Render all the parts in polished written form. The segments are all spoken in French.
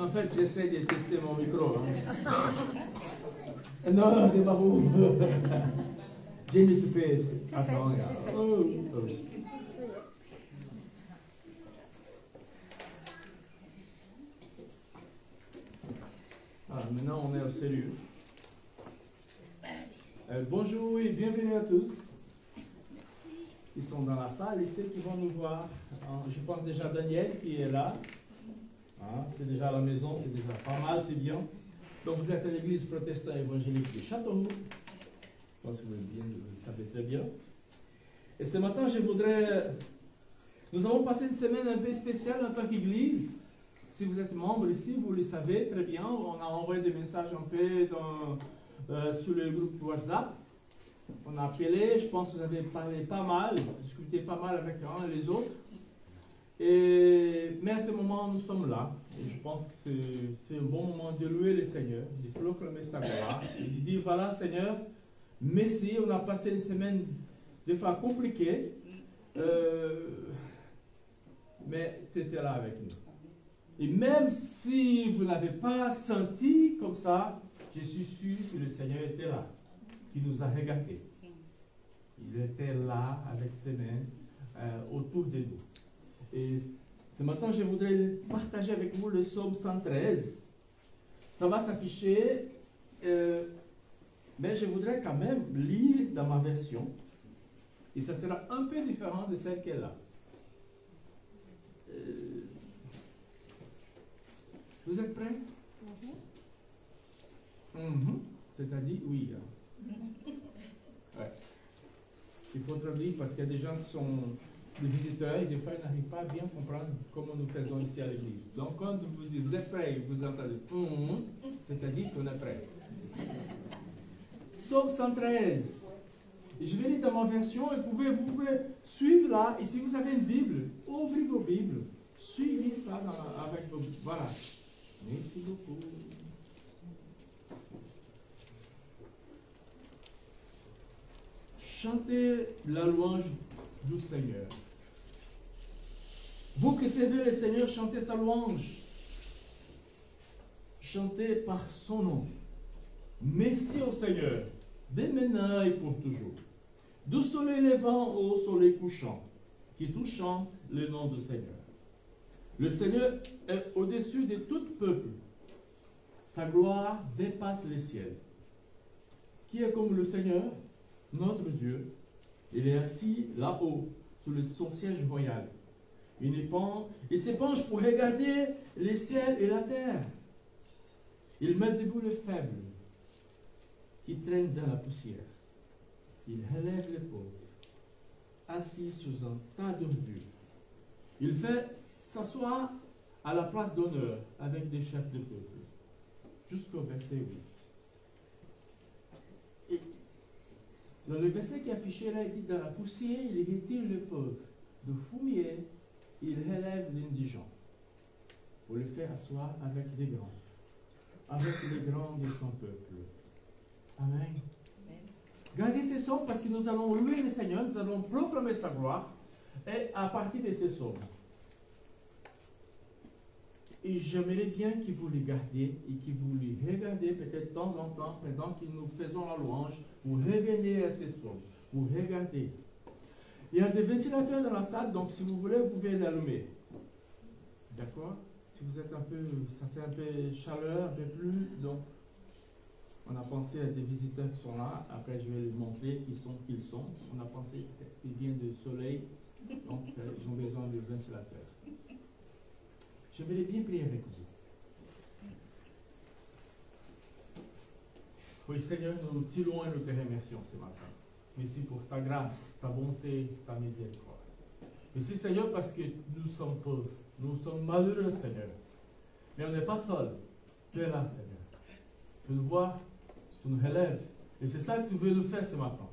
En fait, j'essaie de tester mon micro. Hein. Non, c'est pas vous. J'ai mis tout fait. C'est fait, c'est fait. Ah, maintenant, on est au sérieux. Bonjour et bienvenue à tous. Ils sont dans la salle et ceux qui vont nous voir. Je pense déjà à Daniel qui est là. Ah, c'est déjà à la maison, c'est déjà pas mal, c'est bien. Donc vous êtes à l'église protestante évangélique de Châteauroux. Je pense que vous le savez très bien. Et ce matin, nous avons passé une semaine un peu spéciale en tant qu'église. Si vous êtes membre ici, vous le savez très bien. On a envoyé des messages un peu sur le groupe WhatsApp. On a appelé, je pense que vous avez parlé pas mal, discuté pas mal avec un et les autres. Mais à ce moment, nous sommes là. Et je pense que c'est un bon moment de louer le Seigneur, de proclamer sa gloire, et de dire, voilà Seigneur, merci, on a passé une semaine des fois compliquée, mais tu étais là avec nous. Et même si vous n'avez pas senti comme ça, je suis sûr que le Seigneur était là, qui nous a regardés. Il était là avec ses mains autour de nous. Et ce matin, je voudrais partager avec vous le psaume 113. Ça va s'afficher, mais je voudrais quand même lire dans ma version. Et ça sera un peu différent de celle qu'elle a. Vous êtes prêts? C'est-à-dire, oui. Hein. Ouais. Il faut traduire parce qu'il y a des gens qui sont des visiteurs et des fois ils n'arrivent pas à bien comprendre comment nous faisons ici à l'église. Donc quand vous dites vous êtes prêts, vous entendez c'est-à-dire qu'on est prêts. Psaume 113. Je vais lire dans ma version et vous pouvez suivre là. Et si vous avez une Bible, ouvrez vos Bibles. Suivez ça avec vos Bibles. Voilà. Merci beaucoup. Chantez la louange du Seigneur. Vous qui servez le Seigneur, chantez sa louange. Chantez par son nom. Merci au Seigneur, dès maintenant et pour toujours. Du soleil levant au soleil couchant, qui tout chante le nom du Seigneur. Le Seigneur est au-dessus de tout peuple. Sa gloire dépasse les ciels. Qui est comme le Seigneur? Notre Dieu. Il est assis là-haut, sur son siège royal. Il s'épanche pour regarder les ciels et la terre. Il met debout les faibles qui traînent dans la poussière. Il relève les pauvres, assis sous un tas d'ordures. Il fait s'asseoir à la place d'honneur avec des chefs de peuple. Jusqu'au verset 8. Et dans le verset qui est affiché là, il dit, dans la poussière, il retire le pauvre. De fumier, il relève l'indigent pour le faire asseoir avec les grands de son peuple. Amen. Gardez ces psaumes parce que nous allons louer le Seigneur, nous allons proclamer sa gloire, et à partir de ces psaumes. Et j'aimerais bien que vous les gardiez et que vous les regardiez peut-être de temps en temps, pendant que nous faisons la louange, vous revenez à ces psaumes, vous regardez. Il y a des ventilateurs dans la salle, donc si vous voulez, vous pouvez l'allumer. D'accord? Si vous êtes ça fait un peu chaleur, un peu plus, donc on a pensé à des visiteurs qui sont là, après je vais les montrer qui ils sont. On a pensé qu'ils viennent du soleil, donc ils ont besoin de ventilateurs. J'aimerais bien prier avec vous. Oui, Seigneur, nous te louons et nous te remercions ce matin. Merci pour ta grâce, ta bonté, ta miséricorde. Merci, Seigneur, parce que nous sommes pauvres. Nous sommes malheureux, Seigneur. Mais on n'est pas seuls. Tu es là, Seigneur. Tu nous vois, tu nous relèves. Et c'est ça que tu veux nous faire ce matin.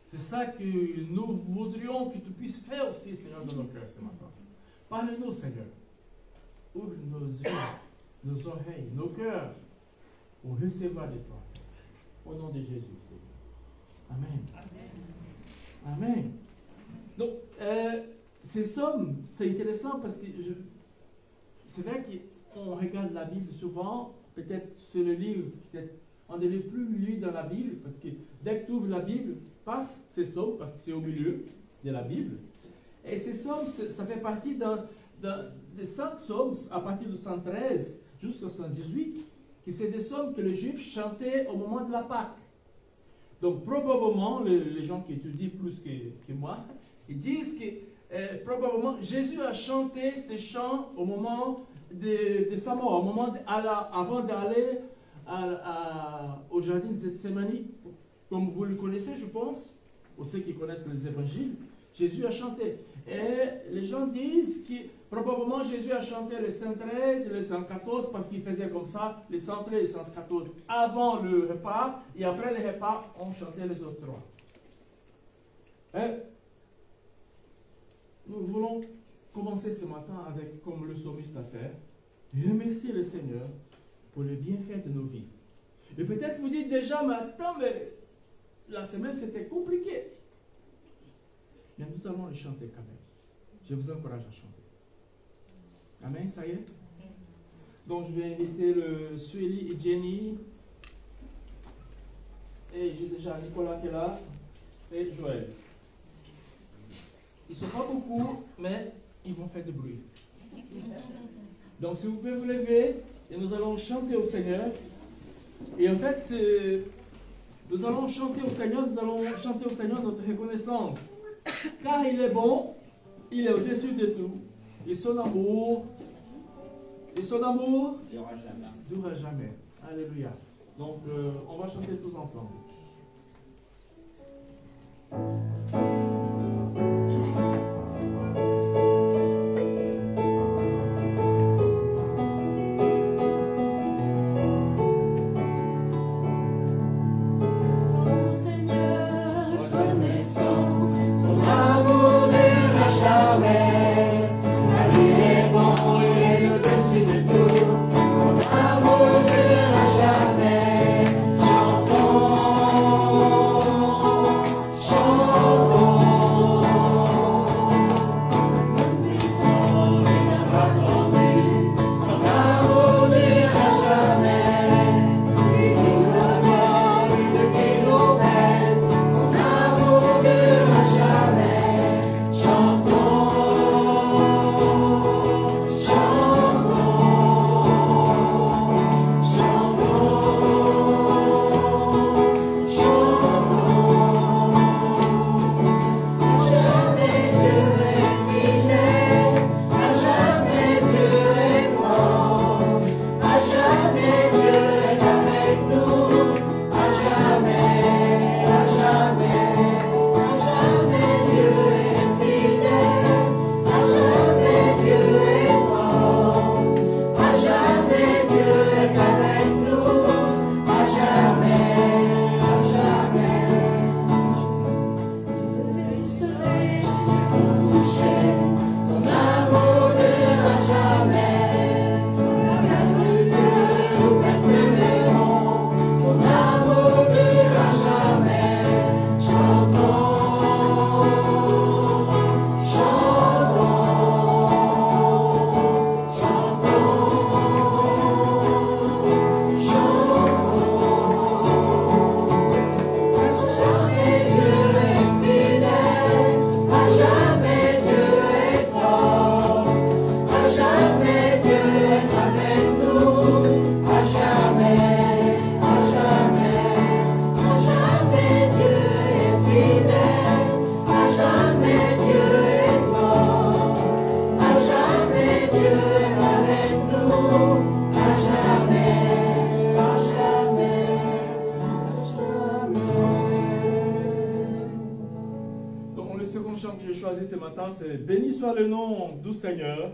C'est ça que nous voudrions que tu puisses faire aussi, Seigneur, dans nos cœurs ce matin. Parle-nous, Seigneur. Ouvre nos yeux, nos oreilles, nos cœurs pour recevoir de toi. Au nom de Jésus, Seigneur. Amen. Amen. Amen. Donc, ces sommes, c'est intéressant parce que c'est vrai qu'on regarde regarde la Bible souvent, peut-être c'est le livre, peut-être on ne l'est plus lu dans la Bible, parce que dès que tu ouvres la Bible, paf, c'est Psaumes, parce que c'est au milieu de la Bible. Et ces psaumes, ça fait partie des 5 psaumes, à partir de 113 jusqu'au 118, qui c'est des psaumes que les Juifs chantaient au moment de la Pâque. Donc probablement, les gens qui étudient plus que moi, ils disent que probablement Jésus a chanté ces chants au moment de sa mort, au moment avant d'aller au jardin de Gethsémani. Comme vous le connaissez, je pense, pour ceux qui connaissent les évangiles, Jésus a chanté. Et les gens disent que probablement Jésus a chanté les 113 et les 114 parce qu'il faisait comme ça, les 113 et les 114 avant le repas, et après le repas, on chantait les autres 3. Et nous voulons commencer ce matin avec, comme le psalmiste a fait, remercier le Seigneur pour le bienfait de nos vies. Et peut-être vous dites déjà, mais attends, mais la semaine c'était compliqué. Mais nous allons le chanter quand même. Je vous encourage à chanter. Amen, ça y est? Donc je vais inviter le Sueli et Jenny. Et j'ai déjà Nicolas qui est là. Et Joël. Ils ne sont pas beaucoup, mais ils vont faire du bruit. Donc si vous pouvez vous lever, et nous allons chanter au Seigneur. Et en fait, nous allons chanter au Seigneur notre reconnaissance. Car il est bon, il est au-dessus de tout, et son amour durera jamais. Alléluia. Donc, on va chanter tous ensemble. C'est béni soit le nom du Seigneur,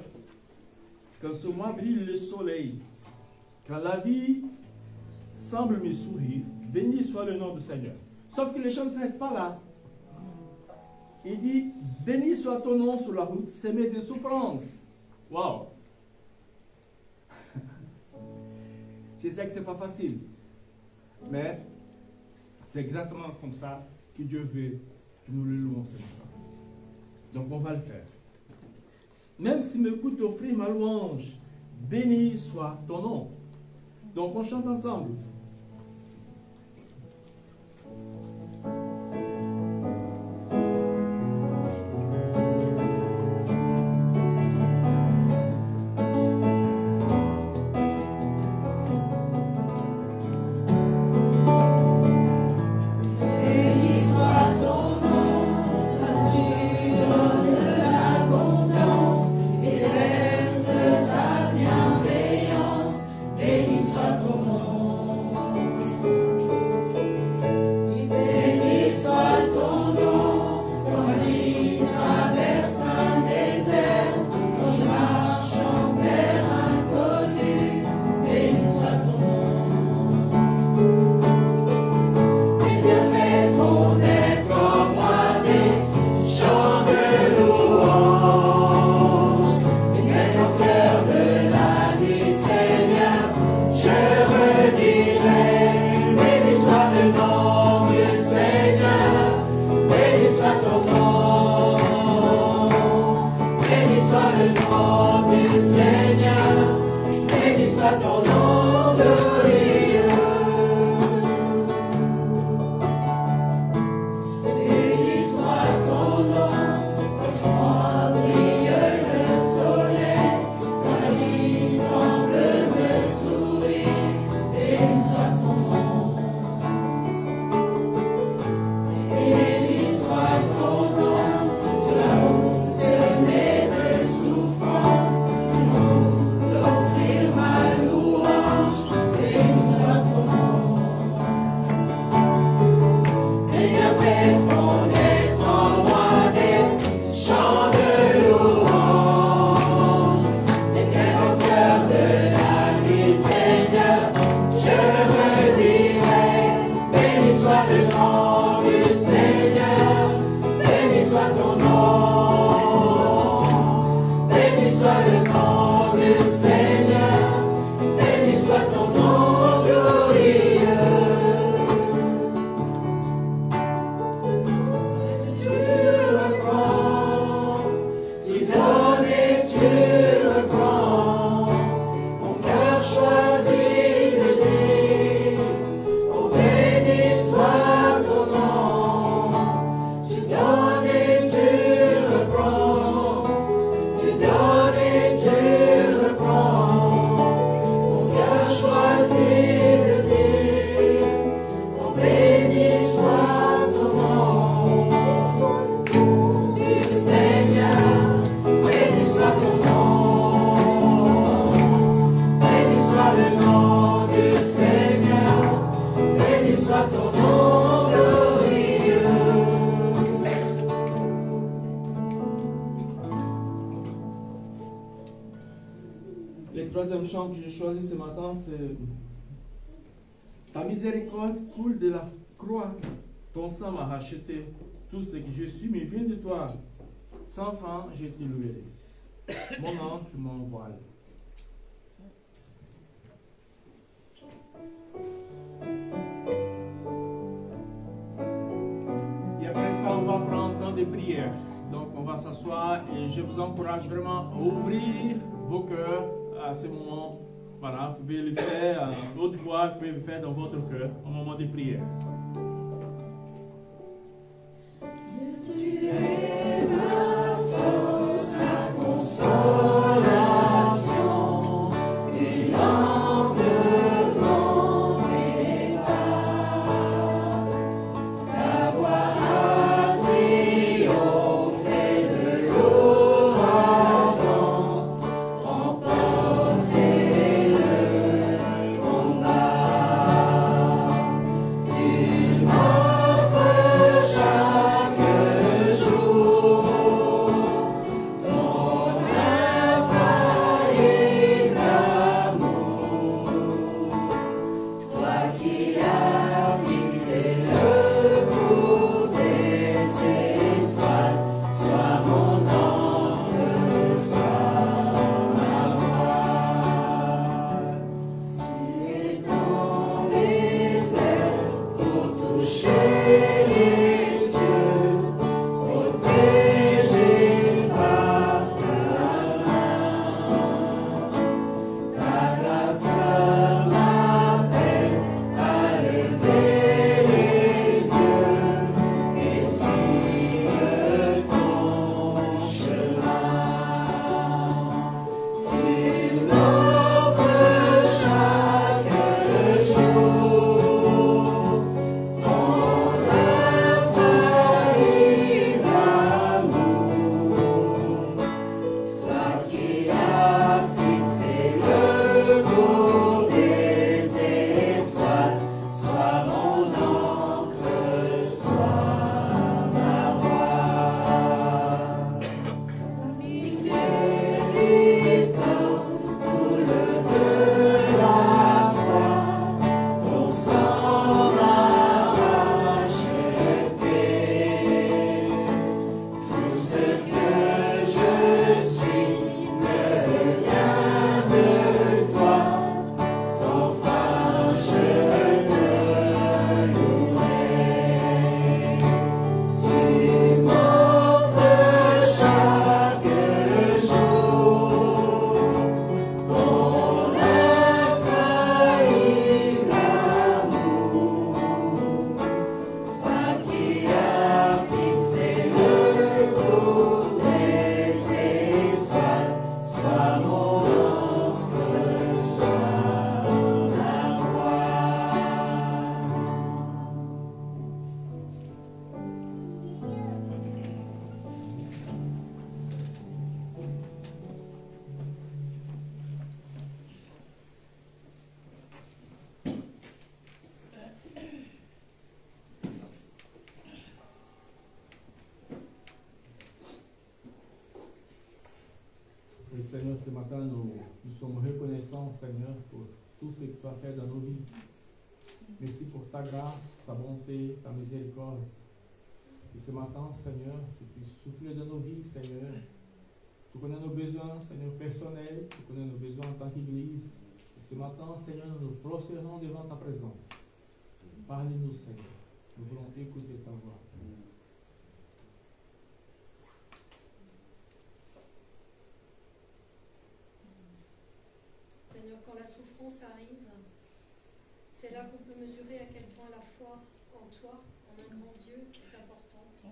quand sur moi brille le soleil, quand la vie semble me sourire, béni soit le nom du Seigneur. Sauf que les chants ne s'arrêtent pas là. Il dit, béni soit ton nom sur la route semée de souffrances. Waouh! Je sais que ce n'est pas facile, mais c'est exactement comme ça que Dieu veut que nous le louons ce matin. Donc on va le faire. Même s'il me coûte offrir ma louange béni soit ton nom. Donc on chante ensemble. Chant que j'ai choisi ce matin, c'est ta miséricorde coule de la croix, ton sang m'a racheté, tout ce que je suis mais vient de toi. Sans fin, je te louerai. Mon âme, tu m'envoies. Et après ça, on va prendre un temps de prière. Donc, on va s'asseoir et je vous encourage vraiment à ouvrir vos cœurs à ce moment. Voilà, vous pouvez le faire d'autres fois, vous pouvez le faire dans votre cœur au moment de prière. Tu es ma force, ma consolation, une lampe devant mes pas. Ta voix a triomphé de l'ouragan, remporté le combat. Tu m'offres chaque jour Seigneur, ce matin, nous sommes reconnaissants, Seigneur, pour tout ce que tu as fait dans nos vies. Merci pour ta grâce, ta bonté, ta miséricorde. Et ce matin, Seigneur, tu puisses souffler dans nos vies, Seigneur. Tu connais nos besoins, Seigneur, personnels. Tu connais nos besoins en tant qu'Église. Et ce matin, Seigneur, nous nous prosternons devant ta présence. Parle-nous, Seigneur. Nous voulons écouter ta voix. Seigneur, quand la souffrance arrive, c'est là qu'on peut mesurer à quel point la foi en toi, en un grand Dieu, est importante.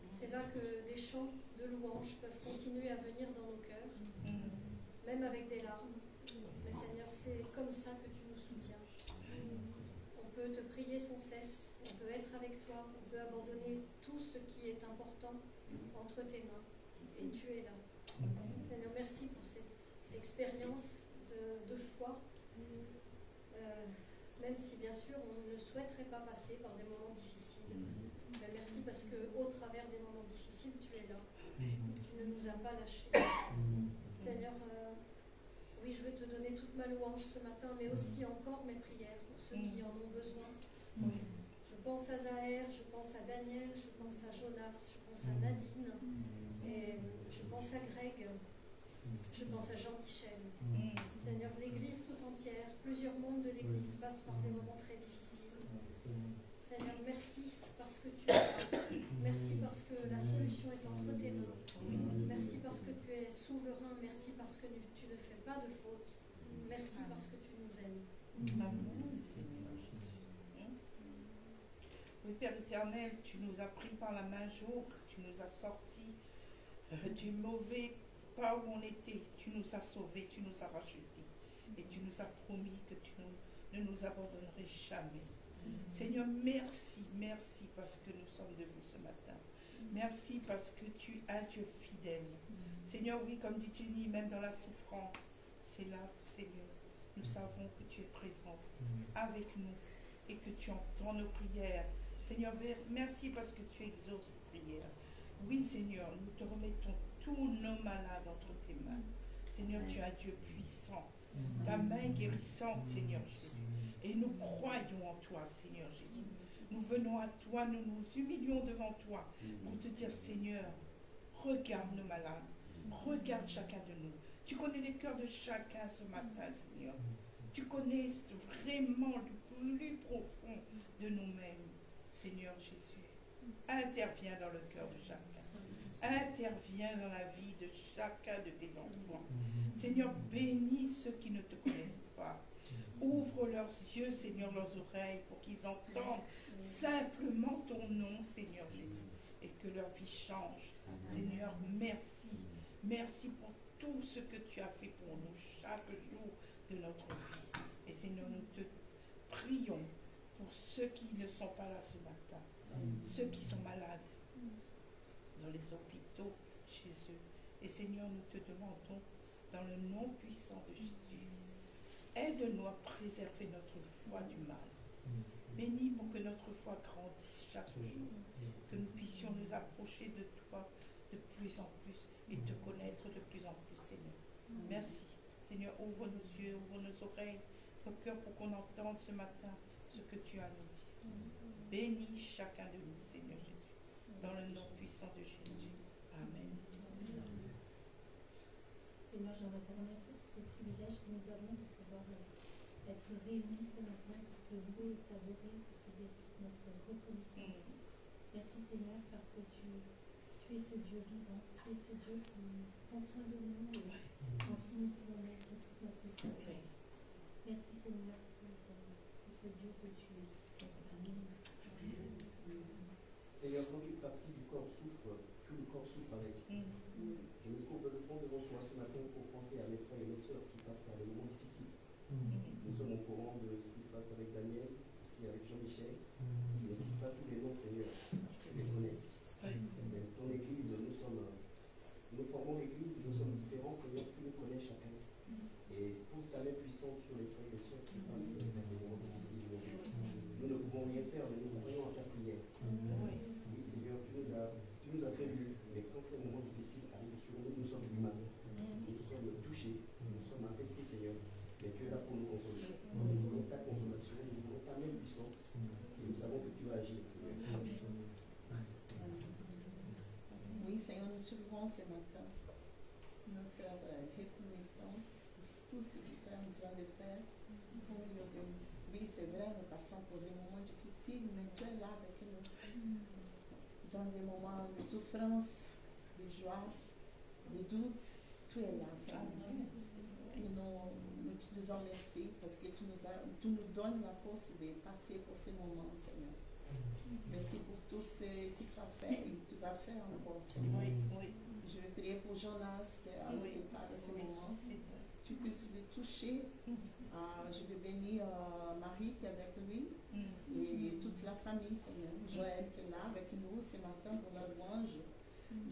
C'est là que des chants de louange peuvent continuer à venir dans nos cœurs, même avec des larmes. Mais Seigneur, c'est comme ça que tu nous soutiens. On peut te prier sans cesse, on peut être avec toi, on peut abandonner tout ce qui est important entre tes mains. Et tu es là. Seigneur, merci pour cette expérience de foi, même si bien sûr on ne souhaiterait pas passer par des moments difficiles. Mais merci parce qu'au travers des moments difficiles, tu es là. Tu ne nous as pas lâchés. Seigneur, oui, je vais te donner toute ma louange ce matin, mais aussi encore mes prières pour ceux qui en ont besoin. Je pense à Zahir, je pense à Daniel, je pense à Jonas, je pense à Nadine, et je pense à Greg, je pense à Jean-Michel. Seigneur, l'Église tout entière, plusieurs membres de l'Église passent par des moments très difficiles. Seigneur, merci parce que tu es là. Merci parce que la solution est entre tes mains. Merci parce que tu es souverain. Merci parce que tu ne fais pas de faute. Merci parce que tu nous aimes. Oui, Père éternel, tu nous as pris par la main jour, tu nous as sortis du mauvais pas où on était, tu nous as sauvés, tu nous as rachetés et tu nous as promis que tu ne nous abandonnerais jamais. Seigneur, merci, merci parce que nous sommes debout ce matin. Merci parce que tu es un Dieu fidèle. Seigneur, oui, comme dit Jenny, même dans la souffrance, c'est là, Seigneur, nous savons que tu es présent avec nous et que tu entends nos prières. Seigneur, merci parce que tu exauces nos prières. Oui, Seigneur, nous te remettons tous nos malades entre tes mains. Seigneur, tu es un Dieu puissant. Ta main guérissante, Seigneur Jésus. Et nous croyons en toi, Seigneur Jésus. Nous venons à toi, nous nous humilions devant toi pour te dire, Seigneur, regarde nos malades. Regarde chacun de nous. Tu connais les cœurs de chacun ce matin, Seigneur. Tu connais vraiment le plus profond de nous-mêmes, Seigneur Jésus. Interviens dans le cœur de chacun. Interviens dans la vie de chacun de tes enfants. Seigneur, bénis ceux qui ne te connaissent pas. Ouvre leurs yeux, Seigneur, leurs oreilles, pour qu'ils entendent simplement ton nom, Seigneur Jésus, et que leur vie change. Seigneur, merci. Merci pour tout ce que tu as fait pour nous chaque jour de notre vie. Et Seigneur, nous te prions pour ceux qui ne sont pas là ce matin, ceux qui sont malades, dans les hôpitaux, chez eux. Et Seigneur, nous te demandons, dans le nom puissant de Jésus, aide-nous à préserver notre foi du mal. Bénis pour que notre foi grandisse chaque jour, que nous puissions nous approcher de toi de plus en plus et te connaître de plus en plus, Seigneur. Merci. Seigneur, ouvre nos yeux, ouvre nos oreilles, nos cœurs pour qu'on entende ce matin ce que tu as à nous dire. Bénis chacun de nous, Seigneur Jésus, dans le nom puissant de Jésus. Amen. Seigneur, j'aimerais te remercier pour ce privilège que nous avons de pouvoir être réunis ce matin pour te louer et t'adorer, pour te dire toute notre reconnaissance. Merci Seigneur parce que tu es ce Dieu vivant, tu es ce Dieu qui prend soin de nous et en qui nous pouvons mettre toute notre confiance. Merci Seigneur pour ce Dieu que tu es. Amen. Seigneur, quand une partie du corps souffre, tout le corps souffre avec. Je me courbe le front devant toi ce matin pour penser à mes frères et mes sœurs qui passent par des moments difficiles. Nous sommes au courant de ce qui se passe avec Daniel, aussi avec Jean-Michel. Je ne cite pas tous les noms, Seigneur, tu les connais. Ton Église, nous formons l'Église, nous sommes différents, Seigneur, tu nous connais chacun. Et pose ta main puissante sur les frères et les sœurs qui passent des moments difficiles. Nous ne pouvons rien faire, mais nous croyons en ta prière. Oui, Seigneur, tu nous as prévenus, mais quand ces moments difficiles arrivent sur nous, nous sommes humains. Nous sommes touchés, nous sommes affectés, Seigneur. Mais tu es là pour nous consoler. Nous voulons ta consolation, nous voulons ta main puissante. Et nous savons que tu vas agir, Seigneur. Oui, Seigneur, nous te louons ce matin. Notre cœur est reconnaissant pour tout ce que tu es en train de faire. Oui, c'est vrai, nous passons pour des moments difficiles, mais tu es là avec nous. Dans des moments de souffrance, de joie, de doute, tu es là, Seigneur. Nous te disons merci parce que tu nous donnes la force de passer pour ces moments, Seigneur. Merci pour tout ce que tu as fait et tu vas faire encore, Seigneur. Je vais prier pour Jonas qui est à notre état de ce moment. Tu puisses le toucher. Je vais bénir Marie qui est avec lui et toute la famille, Seigneur. Joël qui est là avec nous ce matin pour la louange.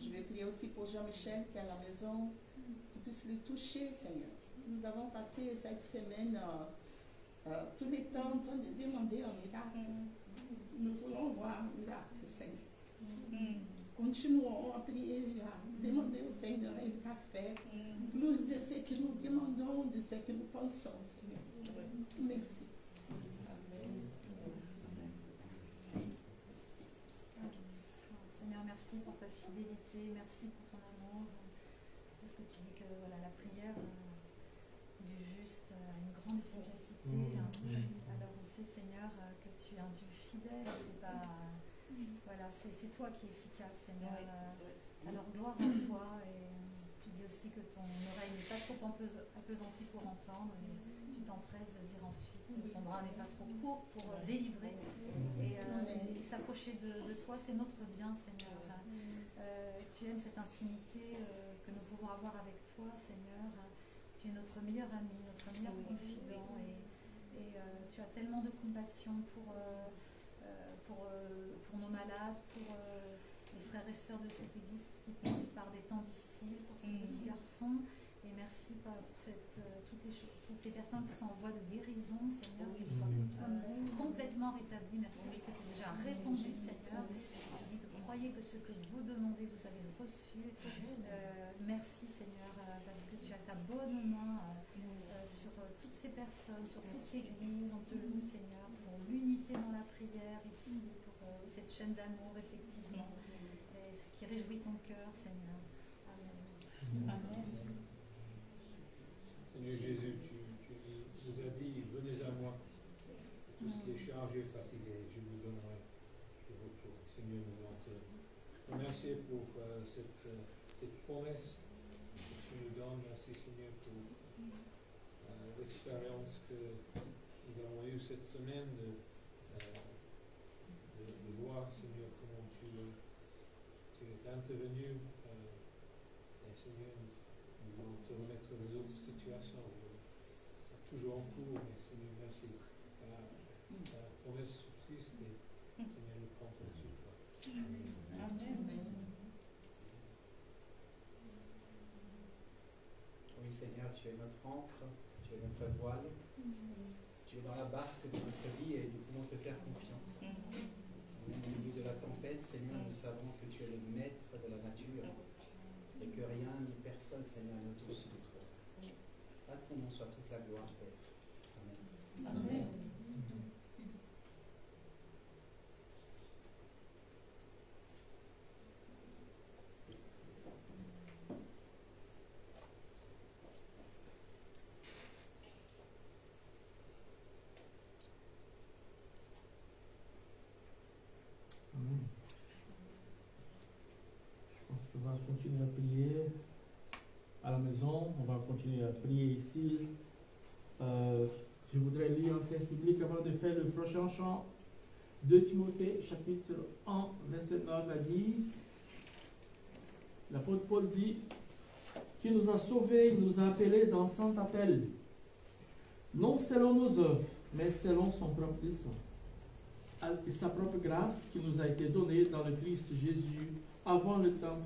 Je vais prier aussi pour Jean-Michel qui est à la maison. Tu puisses le toucher, Seigneur. Nous avons passé cette semaine tout le temps en train de demander un miracle. Nous voulons voir un miracle, Seigneur. Continuons à prier, à demander au Seigneur et à faire plus de ce que nous demandons, de ce que nous pensons, Seigneur. Merci. Seigneur, merci pour ta fidélité, merci pour ton amour. Parce que tu dis que voilà, la prière du juste a une grande efficacité. Alors on sait, Seigneur, que tu es un Dieu fidèle. C'est pas, voilà, c'est toi qui es efficace, Seigneur. Alors gloire à toi. Et tu dis aussi que ton oreille n'est pas trop appesantie pour entendre. Et tu t'empresses de dire ensuite que ton bras n'est pas trop court pour délivrer. Et s'approcher de toi, c'est notre bien, Seigneur. Tu aimes cette intimité que nous pouvons avoir avec toi, Seigneur. Tu es notre meilleur ami, notre meilleur confident. Et tu as tellement de compassion pour nos malades, pour les frères et sœurs de cette église qui passent par des temps difficiles, pour ce petit garçon. Et merci pour toutes les personnes qui sont en voie de guérison, Seigneur, qui sont complètement rétablies. Merci parce que tu as déjà répondu, Seigneur. Tu dis que croyez que ce que vous demandez, vous avez reçu. Merci, Seigneur, parce que tu as ta bonne main sur toutes ces personnes, sur toute l'église. On te loue, Seigneur, pour l'unité dans la prière ici, pour cette chaîne d'amour, effectivement, et ce qui réjouit ton cœur, Seigneur. Amen. Seigneur Jésus, tu nous as dit, venez à moi, tous qui est chargé et fatigué, je vous donnerai le repos. Seigneur, nous voulons te remercier pour cette promesse que tu nous donnes. Merci, Seigneur, pour l'expérience que nous avons eue cette semaine de voir, Seigneur, comment tu es intervenu. Et Seigneur, nous voulons te remettre les autres situations. C'est toujours en cours, mais Seigneur, merci. La promesse subsiste et Seigneur, nous prend au-dessus de toi. Amen. Oui, Seigneur, tu es notre ancre, tu es notre voile, tu es dans la barque de notre vie et nous pouvons te faire confiance. Au milieu de la tempête, Seigneur, nous savons que tu es le maître de la nature et que rien ni personne, Seigneur, n'est au-dessus de toi. À ton nom soit toute la gloire, Père. Amen. Amen. Amen. Je pense qu'on va continuer à prier à la maison, on va continuer à prier ici. Je voudrais lire un texte biblique avant de faire le prochain chant. 2 Timothée, chapitre 1, verset 9 à 10. L'apôtre Paul dit, qui nous a sauvés, il nous a appelés dans saint appel, non selon nos œuvres, mais selon son propre dessein, et sa propre grâce qui nous a été donnée dans le Christ Jésus avant le temps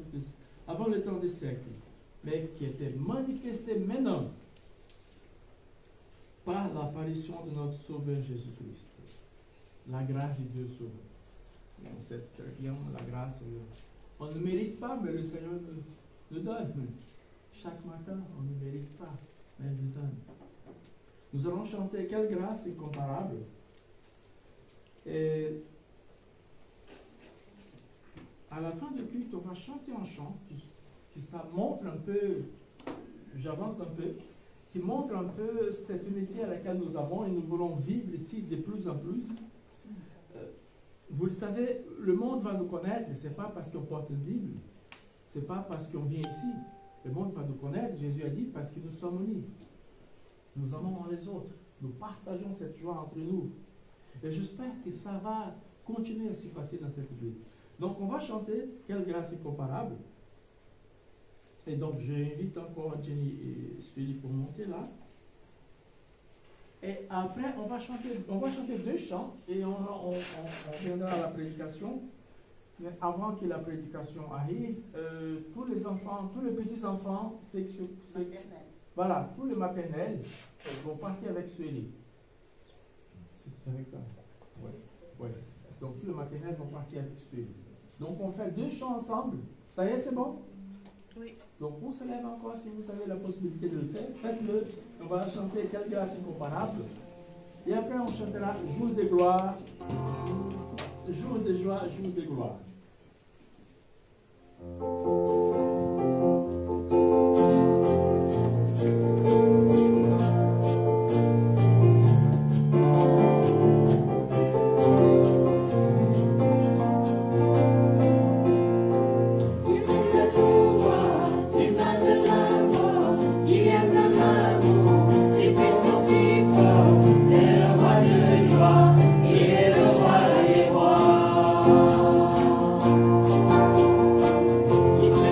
des siècles, mais qui était manifestée maintenant par l'apparition de notre Sauveur Jésus-Christ. La grâce de Dieu sauve. On sait très bien la grâce. On ne mérite pas, mais le Seigneur nous donne Chaque matin, on ne mérite pas, mais elle nous donne. Nous allons chanter quelle grâce incomparable. Et à la fin du culte, on va chanter un chant qui ça montre un peu, j'avance un peu, qui montre un peu cette unité à laquelle nous avons et nous voulons vivre ici de plus en plus. Vous le savez, le monde va nous connaître, mais ce n'est pas parce qu'on porte une Bible, ce n'est pas parce qu'on vient ici. Le monde va nous connaître, Jésus a dit, parce que nous sommes unis. Nous aimons les autres, nous partageons cette joie entre nous. Et j'espère que ça va continuer à se passer dans cette église. Donc on va chanter Quelle grâce incomparable. Et donc j'invite encore Jenny et Sully pour monter là. Et après on va chanter 2 chants et on reviendra à la prédication. Mais avant que la prédication arrive, tous les enfants, tous les petits-enfants, voilà, tous les maternels vont partir avec Sully. C'est avec toi? Oui. Ouais. Donc tous les maternels vont partir avec Sully. Donc on fait 2 chants ensemble. Ça y est, c'est bon? Oui. Donc on se lève encore si vous avez la possibilité de le faire. Faites-le. On va chanter Quelle grâce incomparable. Et après on chantera Jour de gloire, jour de joie, jour de gloire. Il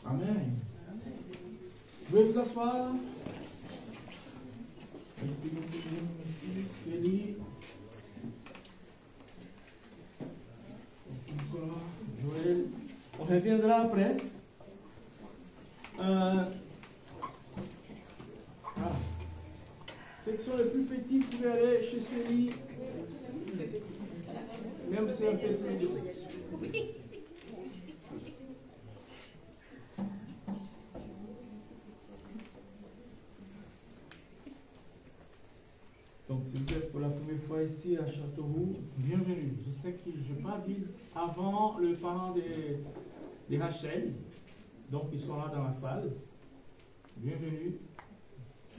Amen. Vous pouvez vous asseoir. Merci, merci, Félix. Merci encore, Joël. On reviendra après. Ceux qui sont les plus petits, vous pouvez aller chez Félix. Même si un peu plus. Donc, si vous êtes pour la première fois ici à Châteauroux, bienvenue. Je sais que je parle vite avant le parent de Rachel. Donc, ils sont là dans la salle. Bienvenue.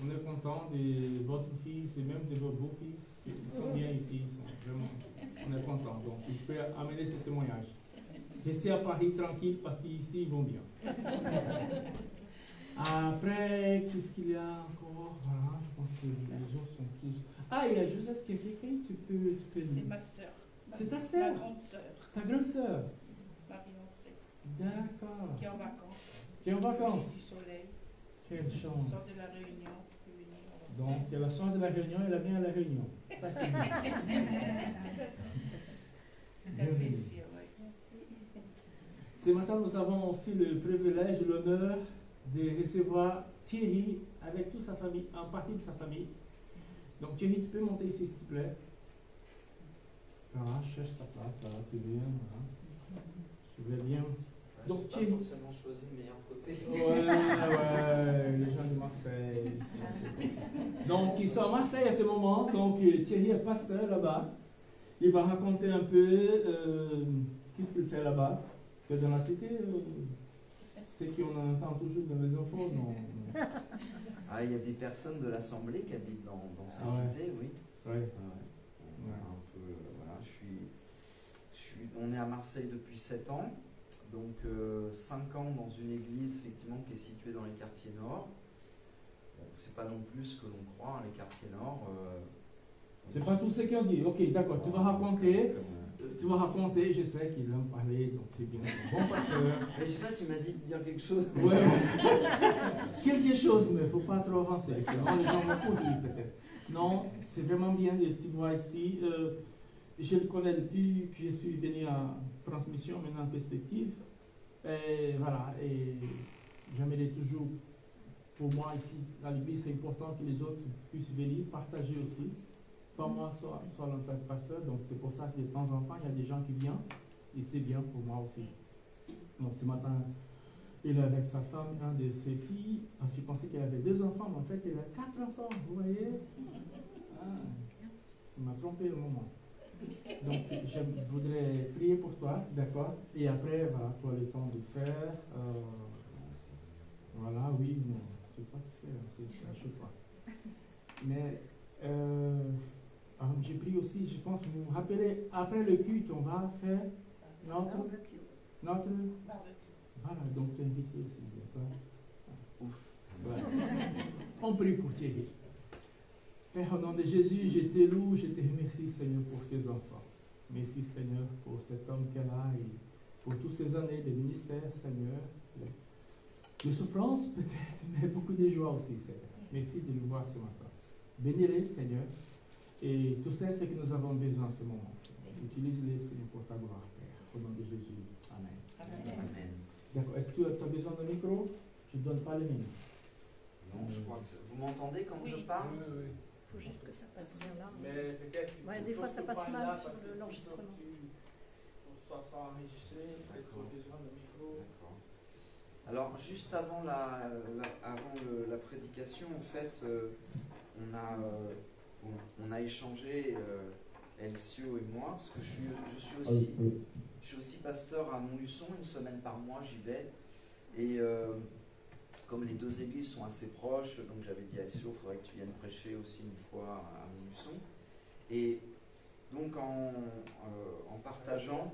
On est content de votre fils et même de vos beaux-fils. Ils sont bien ici. Ils sont vraiment, on est content. Donc, vous pouvez amener ce témoignage. Restez à Paris tranquille parce qu'ici, ils vont bien. Après, qu'est-ce qu'il y a encore? Voilà, je pense que les autres sont tous. Ah, il y a Joseph qui est quelqu'un, tu peux C'est ma soeur. C'est ta sœur? Ma grande soeur, Ta grande sœur? Marie-André, D'accord. qui est en vacances, Qui est en vacances? du soleil, Quelle chance. sort de la Réunion, peut venir. Donc, c'est la soeur de la Réunion, elle vient à la Réunion. Ça, c'est bien. C'est un plaisir, oui. Ce matin, nous avons aussi le privilège, l'honneur de recevoir Thierry avec toute sa famille, en partie de sa famille. Donc Thierry, tu peux monter ici s'il te plaît. Voilà, cherche ta place, voilà, tu es bien, voilà. Tu vas bien. Donc J'ai Thierry. pas forcément choisi le meilleur côté. Ouais, les gens de Marseille. Donc ils sont à Marseille à ce moment, donc Thierry est pasteur là-bas. Il va raconter un peu qu'est-ce qu'il fait là-bas. Tu es dans la cité c'est qu'on entend toujours dans les enfants, non? Ah, il y a des personnes de l'Assemblée qui habitent dans cette cité, oui. Ouais. Un peu, voilà, on est à Marseille depuis 7 ans, donc 5 ans dans une église effectivement qui est située dans les quartiers nord. Bon, c'est pas non plus ce que l'on croit, hein, les quartiers nord. C'est pas tout ce qu'on dit. Ok, d'accord. Tu vas raconter. Tu vas raconter. Je sais qu'il aime parler, donc c'est bien. Bon pasteur. Mais je sais pas, tu m'as dit de dire quelque chose. Ouais. Quelque chose, mais il ne faut pas trop avancer. Sinon, les gens vont courir peut-être. Non, c'est vraiment bien de te voir ici. Je le connais depuis que je suis venu à Transmission, maintenant en perspective. Et voilà. Et j'aimerais toujours, pour moi ici à l'église, c'est important que les autres puissent venir partager aussi. Pas moi, soit en tant que pasteur, donc c'est pour ça que de temps en temps, il y a des gens qui viennent, et c'est bien pour moi aussi. Donc ce matin, il est avec sa femme, un de ses filles, je pensais qu'elle avait 2 enfants, mais en fait, elle a 4 enfants, vous voyez? Ah, ça m'a trompé le moment. Donc, je voudrais prier pour toi, d'accord? Et après, voilà, tu as le temps de faire. Voilà, oui, non, je ne sais pas tout faire, c'est à chaque fois. Mais, j'ai pris aussi, je pense, vous vous rappelez, après le culte, on va faire notre Barbecue. Voilà, donc tu es invité aussi, d'accord? Ouf. Voilà. On prie pour Thierry. Père, au nom de Jésus, je te loue, je te remercie, Seigneur, pour tes enfants. Merci, Seigneur, pour cet homme qu'elle a et pour toutes ces années de ministère, Seigneur. De souffrance, peut-être, mais beaucoup de joie aussi, Seigneur. Merci de nous voir ce matin. Bénis-les, Seigneur. Et tout ça, c'est que nous avons besoin en ce moment. Utilise-les, Seigneur, pour ta gloire, Père. Au nom de Jésus. Amen. Amen. D'accord. Est-ce que tu as besoin d'un micro? Je ne donne pas le mien. Non, je crois que vous m'entendez quand Oui. je parle? Oui. faut juste que ça passe bien là. Mais peut-être qu'il Ouais, faut des fois, que ça tu passe prennes mal là sur parce que l'enregistrement. pour que ça soit enregistré, peut-être qu'il faut besoin de micro. D'accord. Alors, juste avant la prédication, en fait, on a échangé, Elcio et moi, parce que je suis aussi pasteur à Montluçon, une semaine par mois, j'y vais. Et comme les deux églises sont assez proches, donc j'avais dit à Elcio, il faudrait que tu viennes prêcher aussi une fois à Montluçon. Et donc en partageant,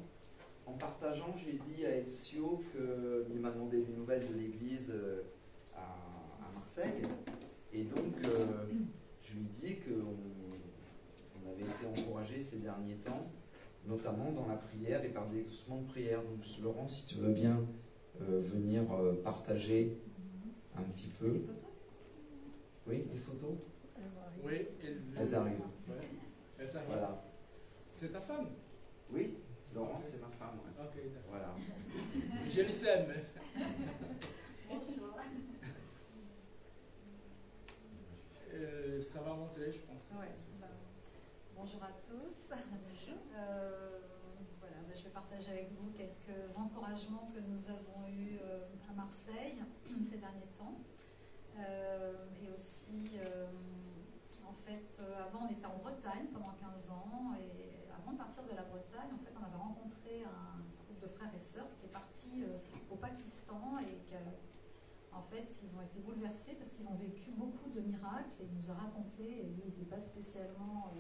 j'ai dit à Elcio qu'il m'a demandé des nouvelles de l'église à Marseille. Et donc, je lui dis qu'on avait été encouragés ces derniers temps, notamment dans la prière et par des exaucements de prière. Donc, Laurent, si tu veux bien venir partager un petit peu. Les photos? Oui, les photos? Oui, Elles arrivent. Ouais. Elles arrivent. Voilà. C'est ta femme? Oui, Laurent, c'est ma femme. Ouais. Ok, d'accord. Voilà. Je le sais, mais... Bonjour. Ça va montrer, je pense. Ouais, bonjour à tous. Voilà, je vais partager avec vous quelques encouragements que nous avons eus à Marseille ces derniers temps. Et aussi, en fait, avant on était en Bretagne pendant 15 ans et avant de partir de la Bretagne, en fait, on avait rencontré un groupe de frères et sœurs qui étaient partis au Pakistan et en fait, ils ont été bouleversés parce qu'ils ont vécu beaucoup de miracles et il nous a raconté, et lui n'était pas spécialement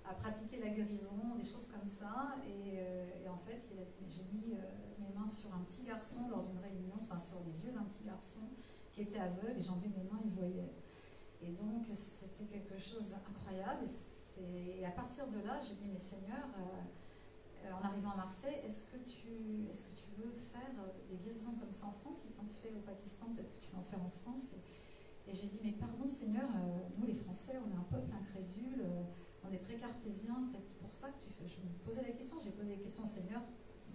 à pratiquer la guérison, des choses comme ça. Et en fait, il a dit, mais j'ai mis mes mains sur un petit garçon lors d'une réunion, enfin sur les yeux d'un petit garçon qui était aveugle et j'ai enlevé mes mains, il voyait. Et donc, c'était quelque chose d'incroyable. Et à partir de là, j'ai dit, mais Seigneur, en arrivant à Marseille, est-ce que tu veux faire des guérisons comme ça en France? Ils t'ont fait au Pakistan, peut-être que tu vas en faire en France. Et j'ai dit, mais pardon Seigneur, nous les Français, on est un peuple incrédule, on est très cartésien, c'est pour ça que tu fais. Je me posais la question, j'ai posé la question au Seigneur,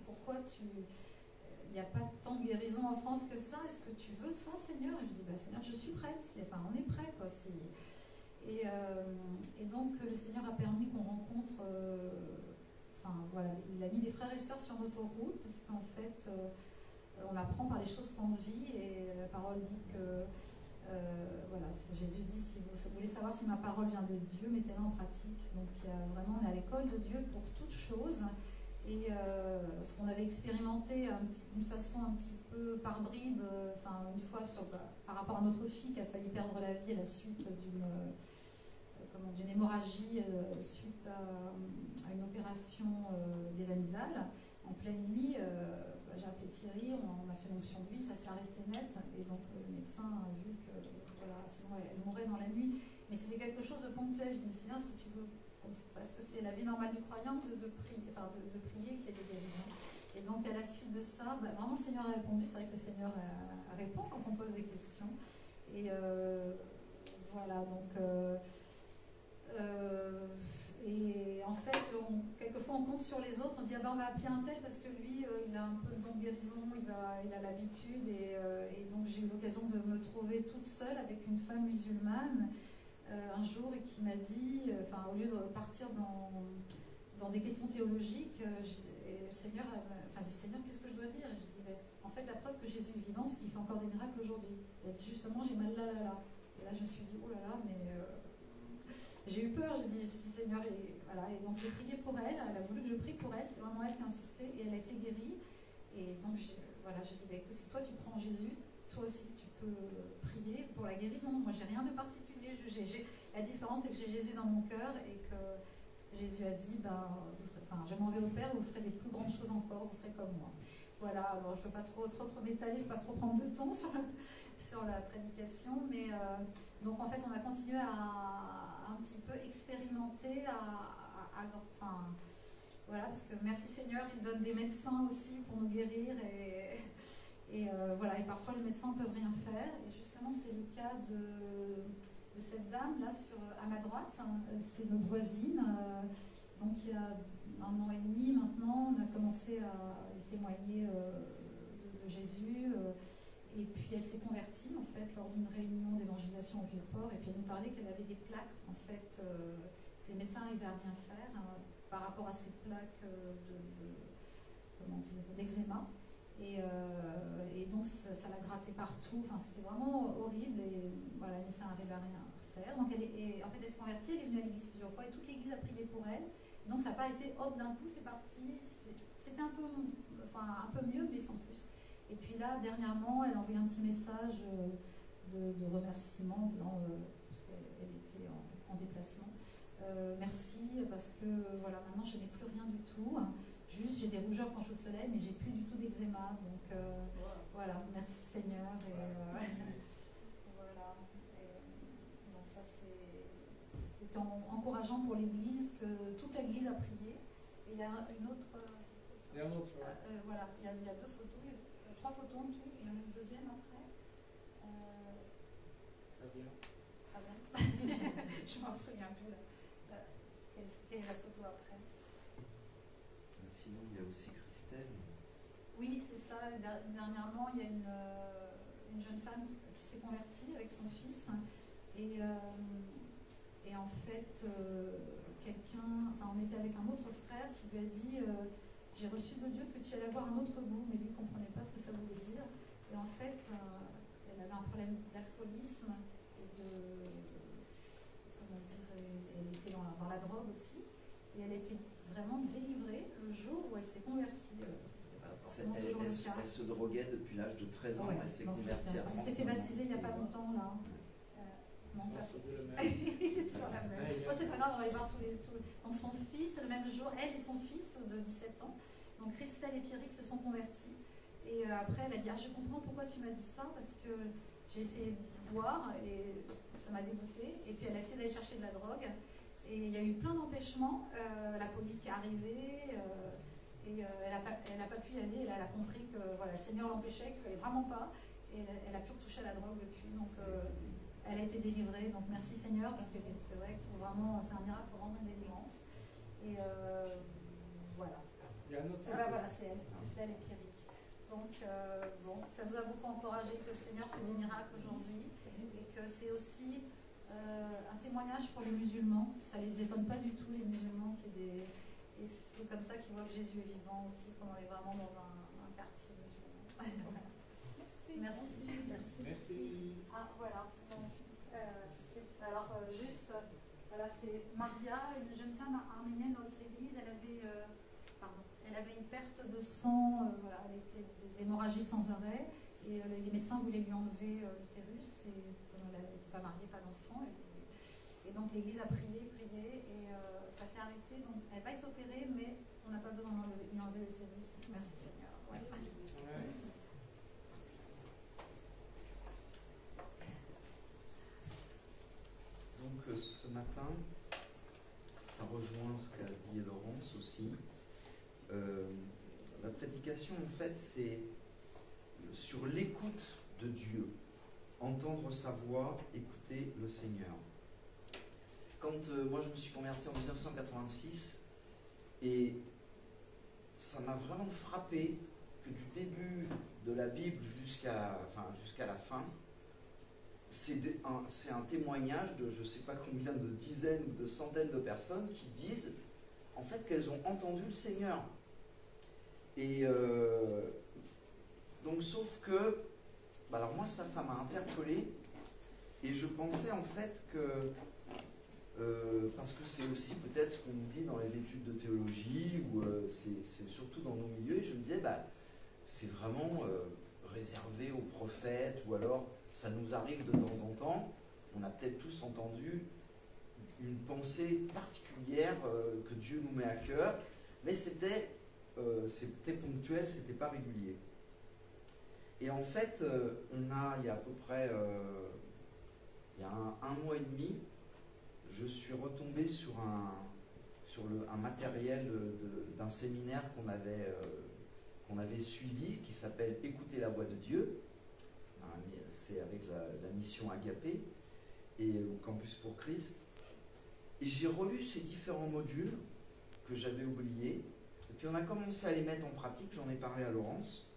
pourquoi il n'y a pas tant de guérisons en France que ça, est-ce que tu veux ça Seigneur? Et je dis, bah, Seigneur, je suis prête, on est prêt quoi. Et donc le Seigneur a permis qu'on rencontre... voilà, il a mis des frères et sœurs sur notre route parce qu'en fait, on apprend par les choses qu'on vit et la parole dit que, voilà, Jésus dit, si vous voulez savoir si ma parole vient de Dieu, mettez-la en pratique. Donc on est à l'école de Dieu pour toutes choses et ce qu'on avait expérimenté d'une façon un petit peu par bribes, une fois par rapport à notre fille qui a failli perdre la vie à la suite d'une hémorragie suite à une opération des amygdales en pleine nuit. J'ai appelé Thierry, on a fait l'onction de lui, ça s'est arrêté net et donc le médecin a vu que sinon elle mourrait dans la nuit, mais c'était quelque chose de ponctuel. Je dis, mais Seigneur, est-ce que tu veux, parce que c'est la vie normale du croyant de prier qu'il y ait des guérisons. Et donc à la suite de ça, vraiment le Seigneur a répondu. C'est vrai que le Seigneur répond quand on pose des questions et voilà, donc et en fait, quelquefois on compte sur les autres, on dit on va appeler un tel parce que lui il a un peu de don de guérison, il a l'habitude et donc j'ai eu l'occasion de me trouver toute seule avec une femme musulmane un jour et qui m'a dit, au lieu de partir dans des questions théologiques, Seigneur, qu'est-ce que je dois dire? Je dis, en fait la preuve que Jésus est vivant, c'est qu'il fait encore des miracles aujourd'hui. Il a dit justement j'ai mal là. Et là je me suis dit oh là là, mais j'ai eu peur, je dis Seigneur, et donc j'ai prié pour elle, elle a voulu que je prie pour elle, c'est vraiment elle qui a insisté, et elle a été guérie. Et donc je dis, écoute, si toi tu prends Jésus, toi aussi tu peux prier pour la guérison. Moi j'ai rien de particulier, la différence c'est que j'ai Jésus dans mon cœur et que Jésus a dit, je m'en vais au Père, vous ferez des plus grandes choses encore, vous ferez comme moi. Voilà, alors je ne peux pas trop m'étaler, je ne peux pas trop prendre de temps sur la prédication, mais donc en fait on a continué à un petit peu expérimenter, voilà, parce que merci Seigneur, il donne des médecins aussi pour nous guérir et et parfois les médecins ne peuvent rien faire, et justement c'est le cas de cette dame là à ma droite, c'est notre voisine, donc il y a 1 an et demi maintenant, on a commencé à lui témoigner de Jésus. Et puis elle s'est convertie en fait lors d'une réunion d'évangélisation au Vieux-Port, et puis elle nous parlait qu'elle avait des plaques en fait, les médecins n'arrivaient à rien faire par rapport à ces plaques d'eczéma. Et donc ça la grattait partout, enfin, c'était vraiment horrible, et voilà, les médecins n'arrivaient à rien faire. Donc en fait elle s'est convertie, elle est venue à l'église plusieurs fois, et toute l'église a prié pour elle. Donc ça n'a pas été hop d'un coup, c'est parti, c'était un peu mieux, mais sans plus. Et puis là, dernièrement, elle a envoyé un petit message de remerciement, disant, parce qu'elle était en déplacement. Merci, parce que voilà, maintenant je n'ai plus rien du tout. Juste, j'ai des rougeurs quand je suis au soleil, mais j'ai plus du tout d'eczéma. Donc voilà, merci Seigneur. Et, voilà. Et, donc ça, c'était encourageant pour l'Église, que toute l'Église a prié. Et il y a une autre. Il y a un autre. Voilà, il y a 2 photos. 3 photos en tout, il y en a une deuxième après. Ça vient. Ah bien. Je m'en souviens plus là. Quelle est la photo après? Sinon, il y a aussi Christelle. Oui, c'est ça. Dernièrement, il y a une jeune femme qui s'est convertie avec son fils. Et en fait, on était avec un autre frère qui lui a dit j'ai reçu de Dieu que tu allais avoir un autre goût, mais lui ne comprenait pas ce que ça voulait dire. Et en fait, elle avait un problème d'alcoolisme et elle était dans la drogue aussi. Et elle était vraiment délivrée le jour où elle s'est convertie. Elle se droguait depuis l'âge de 13 ans, elle s'est convertie à 30 ans. Elle s'est fait baptiser il n'y a pas longtemps, là. Non, pas c'est toujours la même. Bon, c'est pas grave, on va y voir tous les. Donc son fils, le même jour, elle et son fils de 17 ans. Donc Christelle et Pierrick se sont convertis. Et après, elle a dit je comprends pourquoi tu m'as dit ça, parce que j'ai essayé de boire et ça m'a dégoûté. Et puis elle a essayé d'aller chercher de la drogue. Et il y a eu plein d'empêchements. La police qui est arrivée. Et elle n'a pas pu y aller. Et là, elle a compris que voilà, le Seigneur l'empêchait, qu'elle n'allait vraiment pas. Et elle a pu retoucher à la drogue depuis. Donc elle a été délivrée. Donc merci Seigneur, parce que c'est vrai que c'est un miracle, vraiment une délivrance. Et voilà. Il y a un autre. Voilà, c'est elle, Christelle et Pierrick. Donc ça vous a beaucoup encouragé que le Seigneur fait des miracles aujourd'hui, et que c'est aussi un témoignage pour les musulmans. Ça ne les étonne pas du tout, les musulmans, et c'est comme ça qu'ils voient que Jésus est vivant aussi, quand on est vraiment dans un quartier musulman. Merci. Merci. Ah, voilà. Donc, alors, voilà, c'est Maria, une jeune femme arménienne dans notre église. Elle avait une perte de sang, elle était des hémorragies sans arrêt, et les médecins voulaient lui enlever l'utérus, et comme elle n'était pas mariée, pas d'enfant, et donc l'église a prié, et ça s'est arrêté. Donc elle va être opérée, mais on n'a pas besoin de lui enlever l'utérus. Merci Seigneur. Ouais. Donc ce matin, ça rejoint ce qu'a dit Laurence aussi. La prédication, en fait, c'est sur l'écoute de Dieu. Entendre sa voix, écouter le Seigneur. Quand moi je me suis converti en 1986, et ça m'a vraiment frappé que du début de la Bible jusqu'à la fin, c'est un témoignage de je ne sais pas combien de dizaines ou de centaines de personnes qui disent en fait qu'elles ont entendu le Seigneur. Et donc sauf que alors moi ça m'a interpellé, et je pensais en fait que parce que c'est aussi peut-être ce qu'on nous dit dans les études de théologie, ou c'est surtout dans nos milieux, et je me disais c'est vraiment réservé aux prophètes, ou alors ça nous arrive de temps en temps. On a peut-être tous entendu une pensée particulière que Dieu nous met à cœur, mais c'était ponctuel, c'était pas régulier. Et en fait, il y a à peu près il y a un mois et demi, je suis retombé sur un matériel d'un séminaire qu'on avait suivi, qui s'appelle « Écouter la voix de Dieu ». C'est avec la mission Agapé et au Campus pour Christ. Et j'ai relu ces différents modules que j'avais oubliés. Et puis on a commencé à les mettre en pratique, j'en ai parlé à Laurence.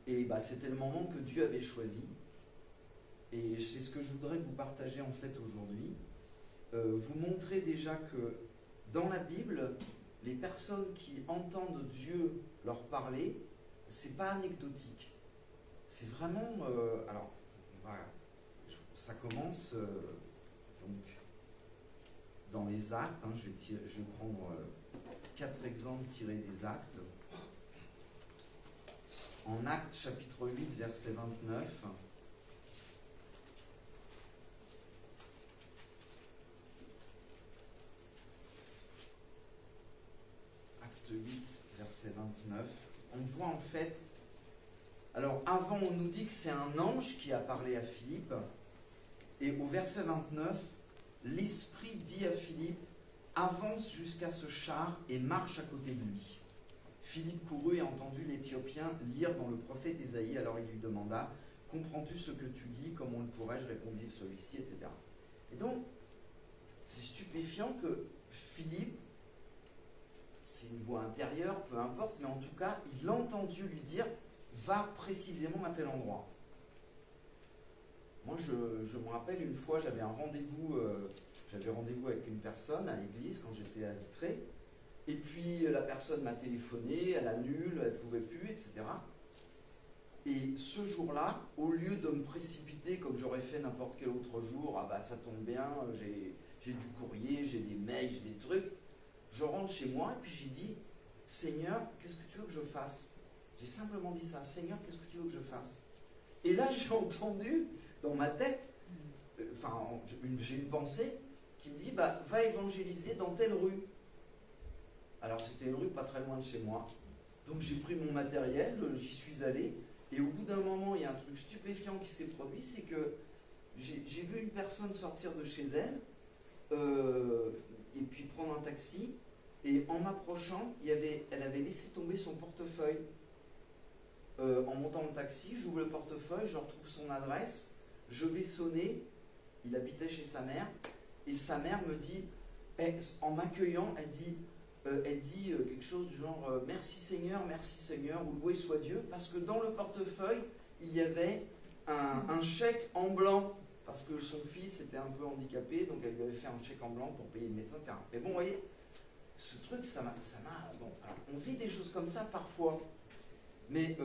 Et c'était le moment que Dieu avait choisi. Et c'est ce que je voudrais vous partager en fait aujourd'hui. Vous montrer déjà que dans la Bible, les personnes qui entendent Dieu leur parler, c'est pas anecdotique. C'est vraiment... alors, voilà, ça commence donc dans les actes. Je vais prendre 4 exemples tirés des actes. En Actes chapitre 8, verset 29... Acte 8, verset 29, on voit en fait, alors avant on nous dit que c'est un ange qui a parlé à Philippe, et au verset 29, l'Esprit dit à Philippe, avance jusqu'à ce char et marche à côté de lui. Philippe courut et entendit l'Éthiopien lire dans le prophète Ésaïe, alors il lui demanda, comprends-tu ce que tu lis, comment le pourrais-je, répondit celui-ci, etc. Et donc, c'est stupéfiant que Philippe, c'est une voix intérieure, peu importe, mais en tout cas, il a entendu lui dire « va précisément à tel endroit ». Moi, je me rappelle une fois, j'avais rendez-vous avec une personne à l'église quand j'étais à Vitré, et puis la personne m'a téléphoné, elle annule, elle ne pouvait plus, etc. Et ce jour-là, au lieu de me précipiter comme j'aurais fait n'importe quel autre jour, ça tombe bien, j'ai du courrier, j'ai des mails, j'ai des trucs, je rentre chez moi et puis j'ai dit, Seigneur, qu'est-ce que tu veux que je fasse? J'ai simplement dit ça, Seigneur, qu'est-ce que tu veux que je fasse? Et là, j'ai entendu dans ma tête, j'ai une pensée qui me dit, va évangéliser dans telle rue. Alors c'était une rue pas très loin de chez moi. Donc j'ai pris mon matériel, j'y suis allé, et au bout d'un moment, il y a un truc stupéfiant qui s'est produit, c'est que j'ai vu une personne sortir de chez elle, et puis prendre un taxi, et en m'approchant, elle avait laissé tomber son portefeuille. En montant le taxi, j'ouvre le portefeuille, je retrouve son adresse, je vais sonner, il habitait chez sa mère, et sa mère me dit, en m'accueillant, elle dit quelque chose du genre merci Seigneur, ou loué soit Dieu, parce que dans le portefeuille, il y avait un chèque en blanc, parce que son fils était un peu handicapé, donc elle lui avait fait un chèque en blanc pour payer le médecin, etc. Mais bon, vous voyez, ce truc, ça m'a bon, alors, on vit des choses comme ça parfois, mais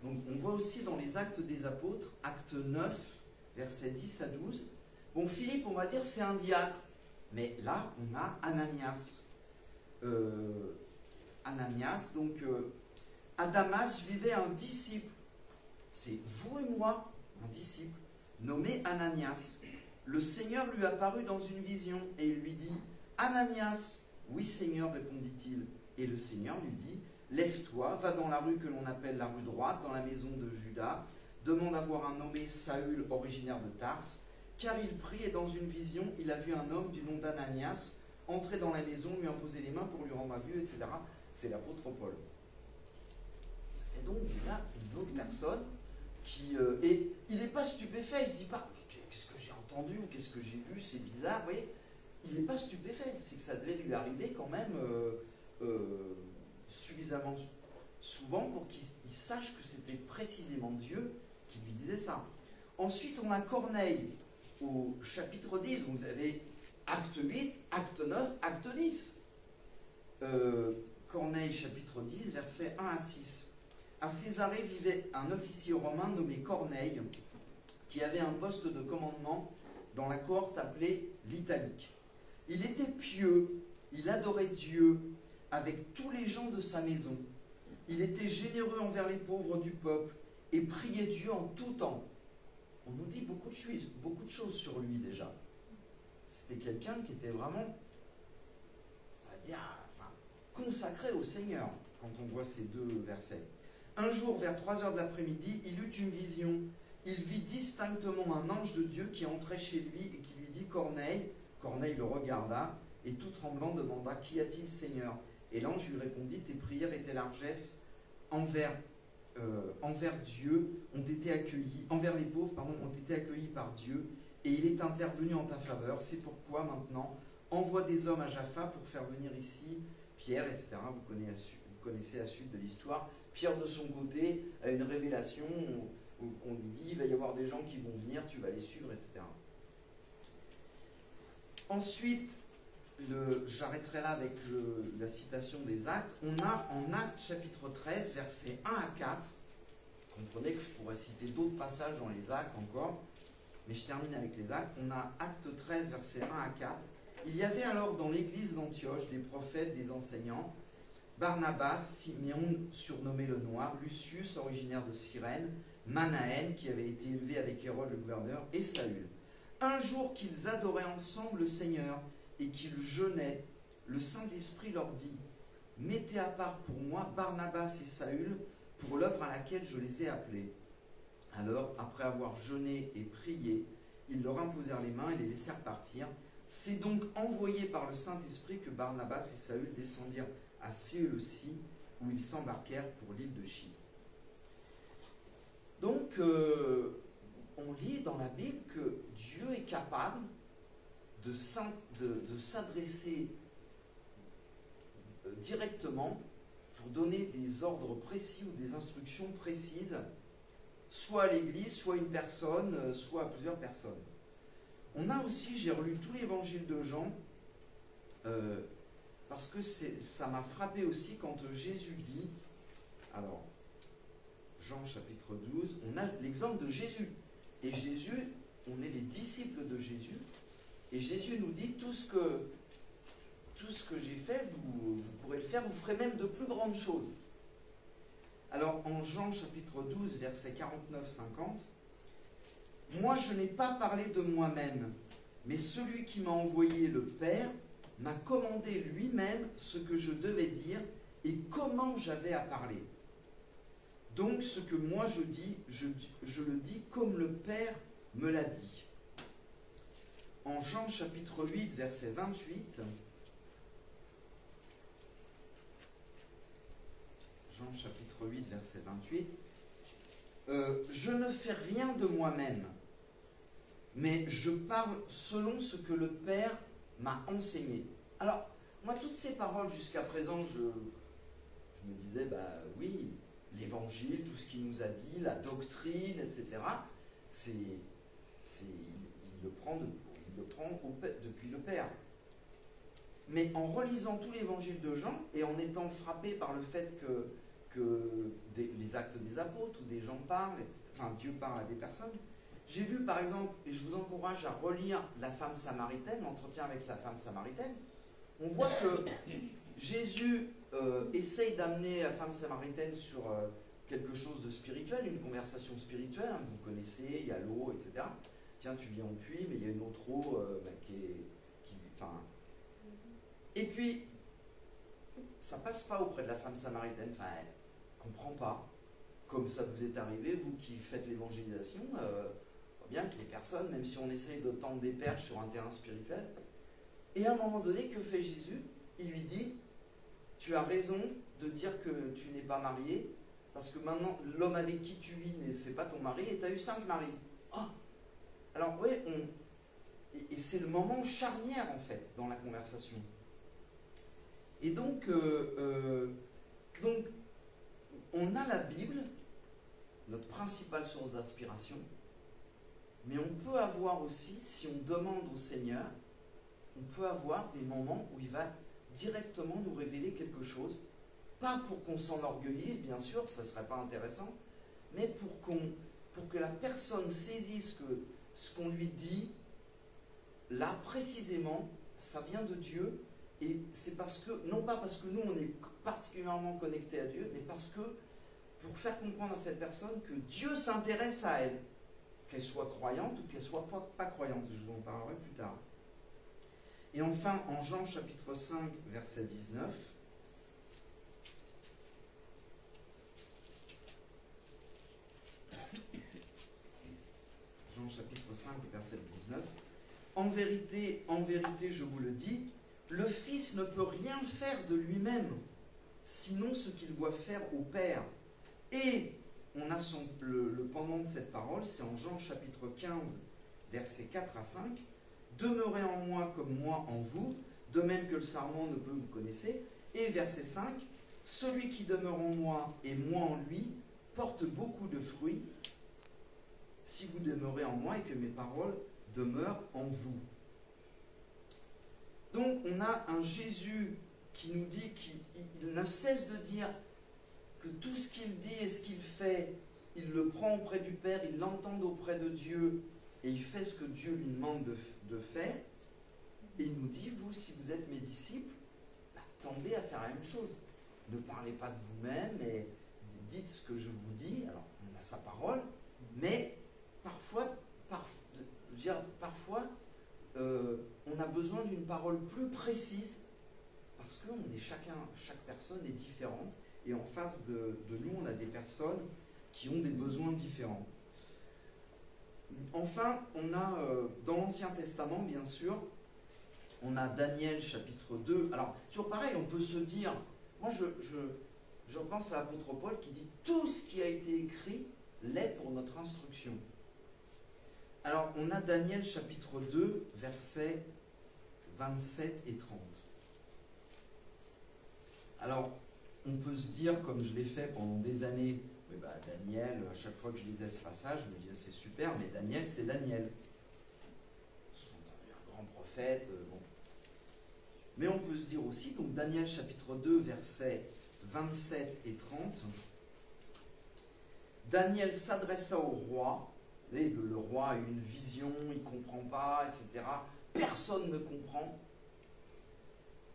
donc on voit aussi dans les Actes des Apôtres, acte 9, versets 10 à 12, bon, Philippe, on va dire, c'est un diacre, mais là, on a Ananias. Donc à Damas vivait un disciple, c'est vous et moi, un disciple, nommé Ananias. Le Seigneur lui apparut dans une vision et il lui dit, Ananias, oui Seigneur, répondit-il. Et le Seigneur lui dit, lève-toi, va dans la rue que l'on appelle la rue droite, dans la maison de Judas, demande à voir un nommé Saül, originaire de Tarse, car il prie et dans une vision, il a vu un homme du nom d'Ananias entrer dans la maison, lui imposer les mains pour lui rendre la vue, etc. C'est l'apôtre Paul. Et donc, il y a une autre personne qui... et il n'est pas stupéfait, il ne se dit pas « qu'est-ce que j'ai entendu ou qu'est-ce que j'ai vu, c'est bizarre ». Vous voyez, il n'est pas stupéfait, c'est que ça devait lui arriver quand même suffisamment souvent pour qu'il sache que c'était précisément Dieu qui lui disait ça. Ensuite, on a Corneille au chapitre 10, vous avez acte 8, acte 9, acte 10. Corneille, chapitre 10, versets 1 à 6. À Césarée vivait un officier romain nommé Corneille, qui avait un poste de commandement dans la cohorte appelée l'Italique. Il était pieux, il adorait Dieu avec tous les gens de sa maison. Il était généreux envers les pauvres du peuple et priait Dieu en tout temps. On nous dit beaucoup de choses sur lui déjà. C'était quelqu'un qui était vraiment, on va dire, consacré au Seigneur, quand on voit ces deux versets. Un jour, vers 3h de l'après-midi, il eut une vision. Il vit distinctement un ange de Dieu qui entrait chez lui et qui lui dit « Corneille ». Corneille le regarda et tout tremblant demanda « Qu'y a-t-il, Seigneur ?» Et l'ange lui répondit « Tes prières et tes largesses envers Dieu ont été accueillies, envers les pauvres, ont été accueillies par Dieu, et il est intervenu en ta faveur. C'est pourquoi maintenant, envoie des hommes à Jaffa pour faire venir ici Pierre, etc. Vous connaissez la suite de l'histoire. Pierre, de son côté, a une révélation où on lui dit, il va y avoir des gens qui vont venir, tu vas les suivre, etc. Ensuite, j'arrêterai là avec la citation des Actes. On a en Actes chapitre 13, versets 1 à 4. Comprenez que je pourrais citer d'autres passages dans les Actes encore, mais je termine avec les Actes. On a Actes 13, versets 1 à 4. Il y avait alors dans l'église d'Antioche des prophètes, des enseignants, Barnabas, Siméon surnommé le Noir, Lucius, originaire de Cyrène, Manaën, qui avait été élevé avec Hérode le gouverneur, et Saül. Un jour qu'ils adoraient ensemble le Seigneur et qu'ils jeûnaient, le Saint-Esprit leur dit, « Mettez à part pour moi Barnabas et Saül pour l'œuvre à laquelle je les ai appelés. » Alors, après avoir jeûné et prié, ils leur imposèrent les mains et les laissèrent partir. C'est donc envoyé par le Saint-Esprit que Barnabas et Saül descendirent à Séleucie, où ils s'embarquèrent pour l'île de Chypre. Donc, on lit dans la Bible que Dieu est capable de s'adresser directement pour donner des ordres précis ou des instructions précises, soit à l'Église, soit à une personne, soit à plusieurs personnes. On a aussi, j'ai relu tout l'évangile de Jean, parce que ça m'a frappé aussi quand Jésus dit, alors, Jean chapitre 12, on a l'exemple de Jésus. Et Jésus, on est les disciples de Jésus, et Jésus nous dit tout ce que j'ai fait, vous pourrez le faire, vous ferez même de plus grandes choses. Alors en Jean chapitre 12, versets 49-50, « Moi je n'ai pas parlé de moi-même, mais celui qui m'a envoyé le Père m'a commandé lui-même ce que je devais dire et comment j'avais à parler. Donc ce que moi je dis, je le dis comme le Père me l'a dit. » En Jean chapitre 8, verset 28, Jean chapitre 8, verset 28, je ne fais rien de moi-même, mais je parle selon ce que le Père m'a enseigné. Alors, moi, toutes ces paroles jusqu'à présent, je me disais, bah oui, l'évangile, tout ce qu'il nous a dit, la doctrine, etc., il le prend depuis le Père. Mais en relisant tout l'évangile de Jean, et en étant frappé par le fait que les actes des apôtres, où des gens parlent, enfin Dieu parle à des personnes, j'ai vu par exemple, et je vous encourage à relire la femme samaritaine, l'entretien avec la femme samaritaine, on voit que Jésus essaye d'amener la femme samaritaine sur quelque chose de spirituel, une conversation spirituelle, hein, vous connaissez, il y a l'eau, etc. Tiens, tu viens au puits, mais il y a une autre eau Et puis, ça passe pas auprès de la femme samaritaine, enfin, elle comprend pas. Comme ça vous est arrivé, vous qui faites l'évangélisation, bien que les personnes, même si on essaye de tendre des perches sur un terrain spirituel, et à un moment donné, que fait Jésus? Il lui dit, tu as raison de dire que tu n'es pas marié, parce que maintenant, l'homme avec qui tu vis, c'est pas ton mari, et tu as eu 5 maris. Ah. Alors, oui, et c'est le moment charnière, en fait, dans la conversation. Et donc, on a la Bible, notre principale source d'inspiration, mais on peut avoir aussi, si on demande au Seigneur, on peut avoir des moments où il va directement nous révéler quelque chose, pas pour qu'on s'enorgueillisse, bien sûr, ça ne serait pas intéressant, mais pour que la personne saisisse que ce qu'on lui dit, là, précisément, ça vient de Dieu, et c'est parce que, non pas parce que nous, on est particulièrement connectés à Dieu, mais parce que, pour faire comprendre à cette personne que Dieu s'intéresse à elle, qu'elle soit croyante ou qu'elle soit pas croyante, je vous en parlerai plus tard. Et enfin, en Jean chapitre 5, verset 19, Jean chapitre 5, verset 19, en vérité, je vous le dis, le Fils ne peut rien faire de lui-même, sinon ce qu'il voit faire au Père. Et on a le pendant de cette parole, c'est en Jean chapitre 15, versets 4 à 5. Demeurez en moi comme moi en vous, de même que le sarment ne peut vous connaissez. Et verset 5, celui qui demeure en moi et moi en lui porte beaucoup de fruits, si vous demeurez en moi et que mes paroles demeurent en vous. Donc on a un Jésus qui nous dit qu'il ne cesse de dire que tout ce qu'il dit et ce qu'il fait, il le prend auprès du Père, il l'entend auprès de Dieu et il fait ce que Dieu lui demande de faire. Et il nous dit, vous, si vous êtes mes disciples, tendez à faire la même chose. Ne parlez pas de vous-même et dites ce que je vous dis. Alors, on a sa parole, mais parfois on a besoin d'une parole plus précise parce que chaque personne est différente et en face de nous, on a des personnes qui ont des besoins différents. Enfin, on a dans l'Ancien Testament, bien sûr, on a Daniel chapitre 2. Alors, toujours pareil, on peut se dire, moi je pense à l'apôtre Paul qui dit tout ce qui a été écrit l'est pour notre instruction. Alors, on a Daniel chapitre 2, versets 27 et 30. Alors, on peut se dire, comme je l'ai fait pendant des années, oui, Daniel, à chaque fois que je lisais ce passage, je me disais c'est super, mais Daniel, c'est Daniel. C'est un grand prophète. Bon. Mais on peut se dire aussi, donc Daniel chapitre 2, versets 27 et 30, Daniel s'adressa au roi. Le roi a eu une vision, il ne comprend pas, etc. Personne ne comprend.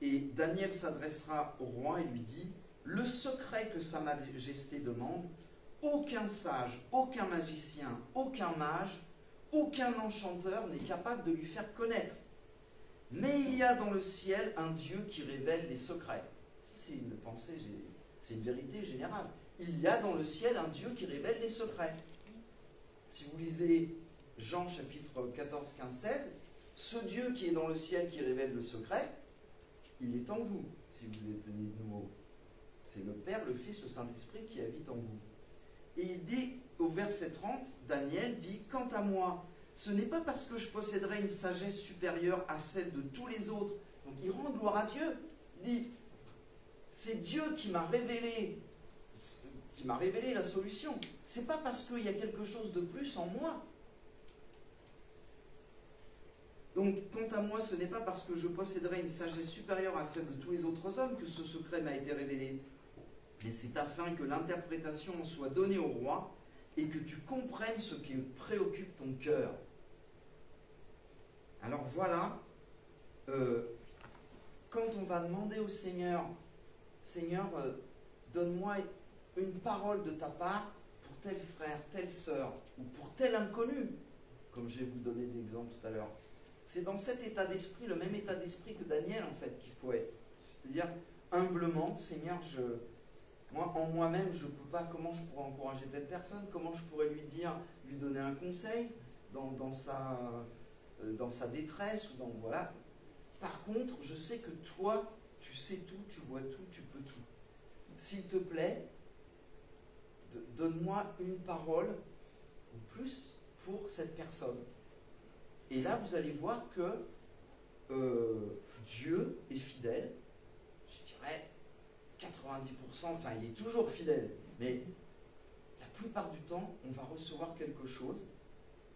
Et Daniel s'adressera au roi et lui dit, le secret que sa majesté demande, aucun sage, aucun magicien, aucun mage, aucun enchanteur n'est capable de lui faire connaître. Mais il y a dans le ciel un Dieu qui révèle les secrets. C'est une pensée, c'est une vérité générale. Il y a dans le ciel un Dieu qui révèle les secrets. Si vous lisez Jean chapitre 14, 15, 16, ce Dieu qui est dans le ciel qui révèle le secret, il est en vous, si vous êtes né de nouveau. C'est le Père, le Fils, le Saint-Esprit qui habite en vous. Et il dit, au verset 30, Daniel dit, quant à moi, ce n'est pas parce que je posséderai une sagesse supérieure à celle de tous les autres. Donc il rend gloire à Dieu. Il dit, c'est Dieu qui m'a révélé la solution. C'est pas parce qu'il y a quelque chose de plus en moi. Donc, quant à moi, ce n'est pas parce que je posséderai une sagesse supérieure à celle de tous les autres hommes que ce secret m'a été révélé. Mais c'est afin que l'interprétation en soit donnée au roi et que tu comprennes ce qui préoccupe ton cœur. Alors voilà, quand on va demander au Seigneur, Seigneur, donne-moi une parole de ta part pour tel frère, telle sœur, ou pour tel inconnu, comme je vais vous donner d'exemples tout à l'heure. C'est dans cet état d'esprit, le même état d'esprit que Daniel, en fait, qu'il faut être. C'est-à-dire, humblement, Seigneur, moi, en moi-même, je ne peux pas, comment je pourrais encourager telle personne, comment je pourrais lui donner un conseil dans sa détresse, ou voilà. Par contre, je sais que toi, tu sais tout, tu vois tout, tu peux tout. S'il te plaît, donne-moi une parole ou plus pour cette personne. Et là, vous allez voir que Dieu est fidèle. Je dirais 90%, enfin, il est toujours fidèle. Mais la plupart du temps, on va recevoir quelque chose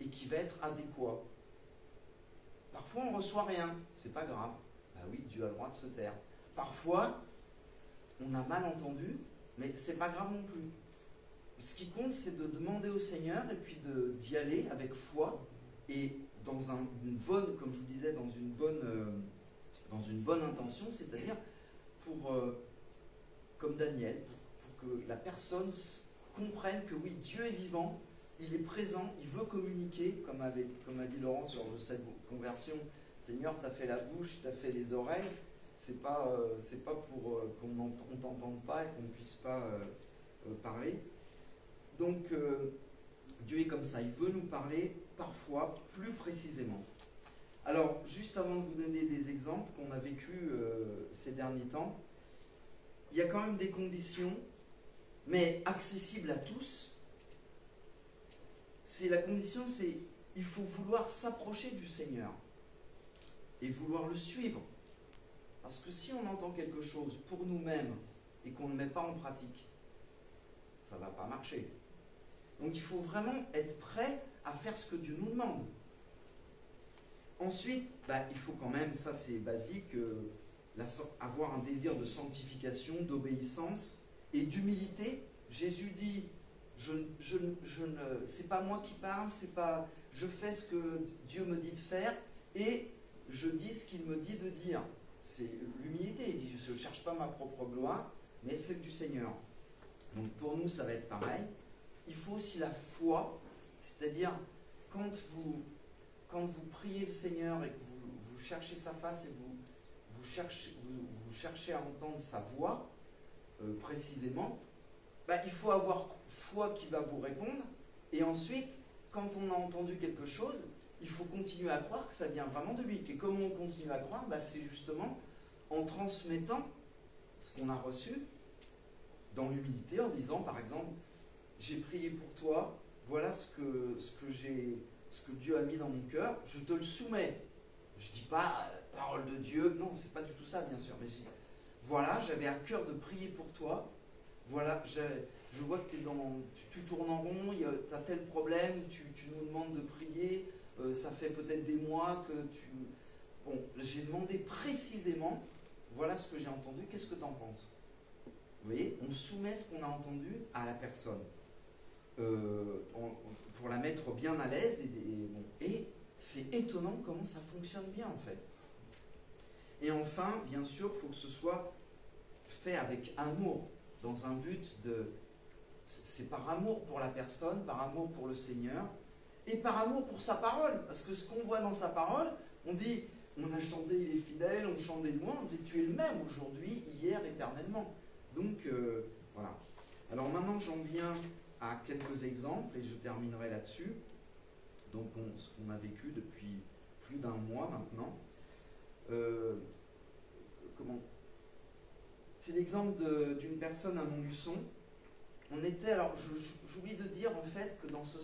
et qui va être adéquat. Parfois, on ne reçoit rien. C'est pas grave. Ah oui, Dieu a le droit de se taire. Parfois, on a mal entendu, mais c'est pas grave non plus. Ce qui compte, c'est de demander au Seigneur et puis d'y aller avec foi et dans une bonne, comme je vous disais, dans une bonne intention, c'est-à-dire comme Daniel, pour que la personne comprenne que oui, Dieu est vivant, il est présent, il veut communiquer, comme a dit Laurent sur cette conversion. Seigneur, tu as fait la bouche, tu as fait les oreilles, c'est pas pour qu'on ne t'entende pas et qu'on ne puisse pas parler. Donc, Dieu est comme ça, il veut nous parler parfois plus précisément. Alors, juste avant de vous donner des exemples qu'on a vécu ces derniers temps, il y a quand même des conditions, mais accessibles à tous. La condition, c'est il faut vouloir s'approcher du Seigneur et vouloir le suivre. Parce que si on entend quelque chose pour nous-mêmes et qu'on ne le met pas en pratique, ça ne va pas marcher. Donc il faut vraiment être prêt à faire ce que Dieu nous demande. Ensuite, il faut quand même, ça c'est basique, avoir un désir de sanctification, d'obéissance et d'humilité. Jésus dit, c'est pas moi qui parle, c'est pas, je fais ce que Dieu me dit de faire et je dis ce qu'il me dit de dire. C'est l'humilité. Il dit, je ne cherche pas ma propre gloire, mais celle du Seigneur. Donc pour nous, ça va être pareil. Il faut aussi la foi, c'est-à-dire quand vous priez le Seigneur et que vous cherchez sa face et vous cherchez à entendre sa voix, précisément, il faut avoir foi qui va vous répondre. Et ensuite, quand on a entendu quelque chose, il faut continuer à croire que ça vient vraiment de lui. Et comment on continue à croire? C'est justement en transmettant ce qu'on a reçu dans l'humilité, en disant par exemple, j'ai prié pour toi, voilà ce que Dieu a mis dans mon cœur, je te le soumets. Je ne dis pas parole de Dieu, non, c'est pas du tout ça bien sûr, mais je dis, voilà, j'avais à cœur de prier pour toi, voilà, je vois que tu tournes en rond, tu as tel problème, tu nous demandes de prier, ça fait peut-être des mois que Bon, j'ai demandé précisément, voilà ce que j'ai entendu, qu'est-ce que tu en penses? Vous voyez, on soumet ce qu'on a entendu à la personne. Pour la mettre bien à l'aise et c'est étonnant comment ça fonctionne bien en fait. Et enfin, bien sûr, il faut que ce soit fait avec amour, dans un but c'est par amour pour la personne, par amour pour le Seigneur et par amour pour sa parole, parce que ce qu'on voit dans sa parole, on dit, on a chanté il est fidèle, on chante des louanges, on dit tu es le même aujourd'hui, hier, éternellement. Donc voilà. Alors maintenant j'en viens à quelques exemples et je terminerai là-dessus. Donc ce qu'on a vécu depuis plus d'un mois maintenant. C'est l'exemple d'une personne à Montluçon. On était, alors j'oublie de dire en fait que dans ce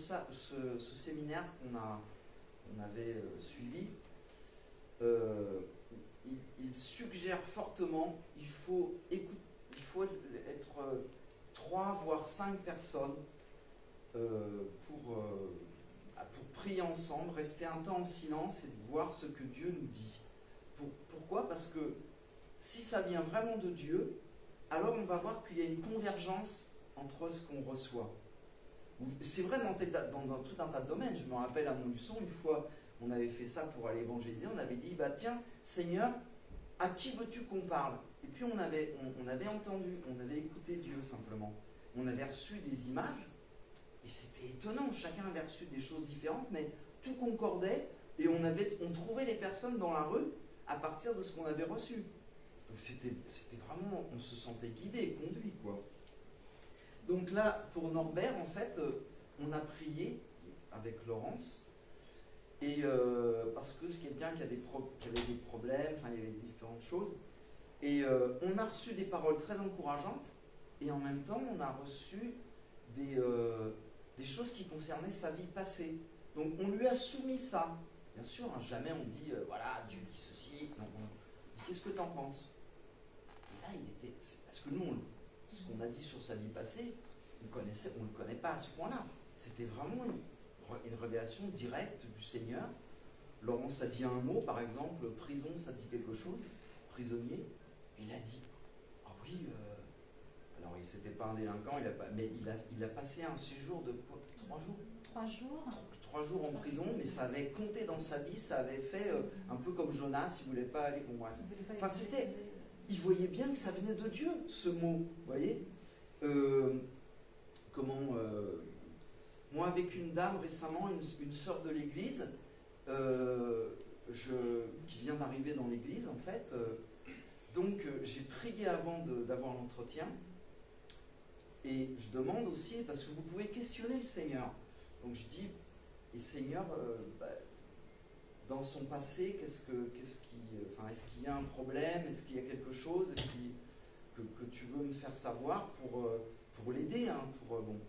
séminaire qu'on avait suivi, il suggère fortement, il faut être 3 voire 5 personnes pour prier ensemble, rester un temps en silence et voir ce que Dieu nous dit. Pourquoi? Parce que si ça vient vraiment de Dieu, alors on va voir qu'il y a une convergence entre ce qu'on reçoit. C'est vrai dans tout un tas de domaines. Je me rappelle à Montluçon, une fois, on avait fait ça pour aller évangéliser, on avait dit, tiens, Seigneur, à qui veux-tu qu'on parle? Et puis on avait entendu, on avait écouté Dieu simplement. On avait reçu des images, et c'était étonnant, chacun avait reçu des choses différentes, mais tout concordait, et on trouvait les personnes dans la rue à partir de ce qu'on avait reçu. Donc c'était vraiment, on se sentait guidé, conduit, quoi. Donc là, pour Norbert, en fait, on a prié avec Laurence, et parce que c'est quelqu'un qui avait des problèmes, il y avait différentes choses, et on a reçu des paroles très encourageantes, et en même temps, on a reçu des choses qui concernaient sa vie passée. Donc on lui a soumis ça. Bien sûr, jamais on dit, voilà, Dieu dit ceci. Non, on dit, qu'est-ce que tu en penses? Et là, parce que nous, ce qu'on a dit sur sa vie passée, on ne le connaît pas à ce point-là. C'était vraiment une révélation directe du Seigneur. Laurence a dit un mot, par exemple, prison, ça dit quelque chose, prisonnier. Il a dit, ah oui, alors il n'était pas un délinquant, mais il a passé un séjour de 3 jours. 3 jours. 3 jours en prison, mais ça avait compté dans sa vie, ça avait fait un peu comme Jonas, il ne voulait pas aller. Bon, bref. Il voyait bien que ça venait de Dieu, ce mot, vous voyez. Moi, avec une dame récemment, une sœur de l'église, qui vient d'arriver dans l'église, en fait, donc j'ai prié avant d'avoir l'entretien, et je demande aussi, parce que vous pouvez questionner le Seigneur. Donc je dis, et Seigneur, dans son passé, est-ce qu'il y a un problème, est-ce qu'il y a quelque chose que tu veux me faire savoir pour l'aider, hein, bon.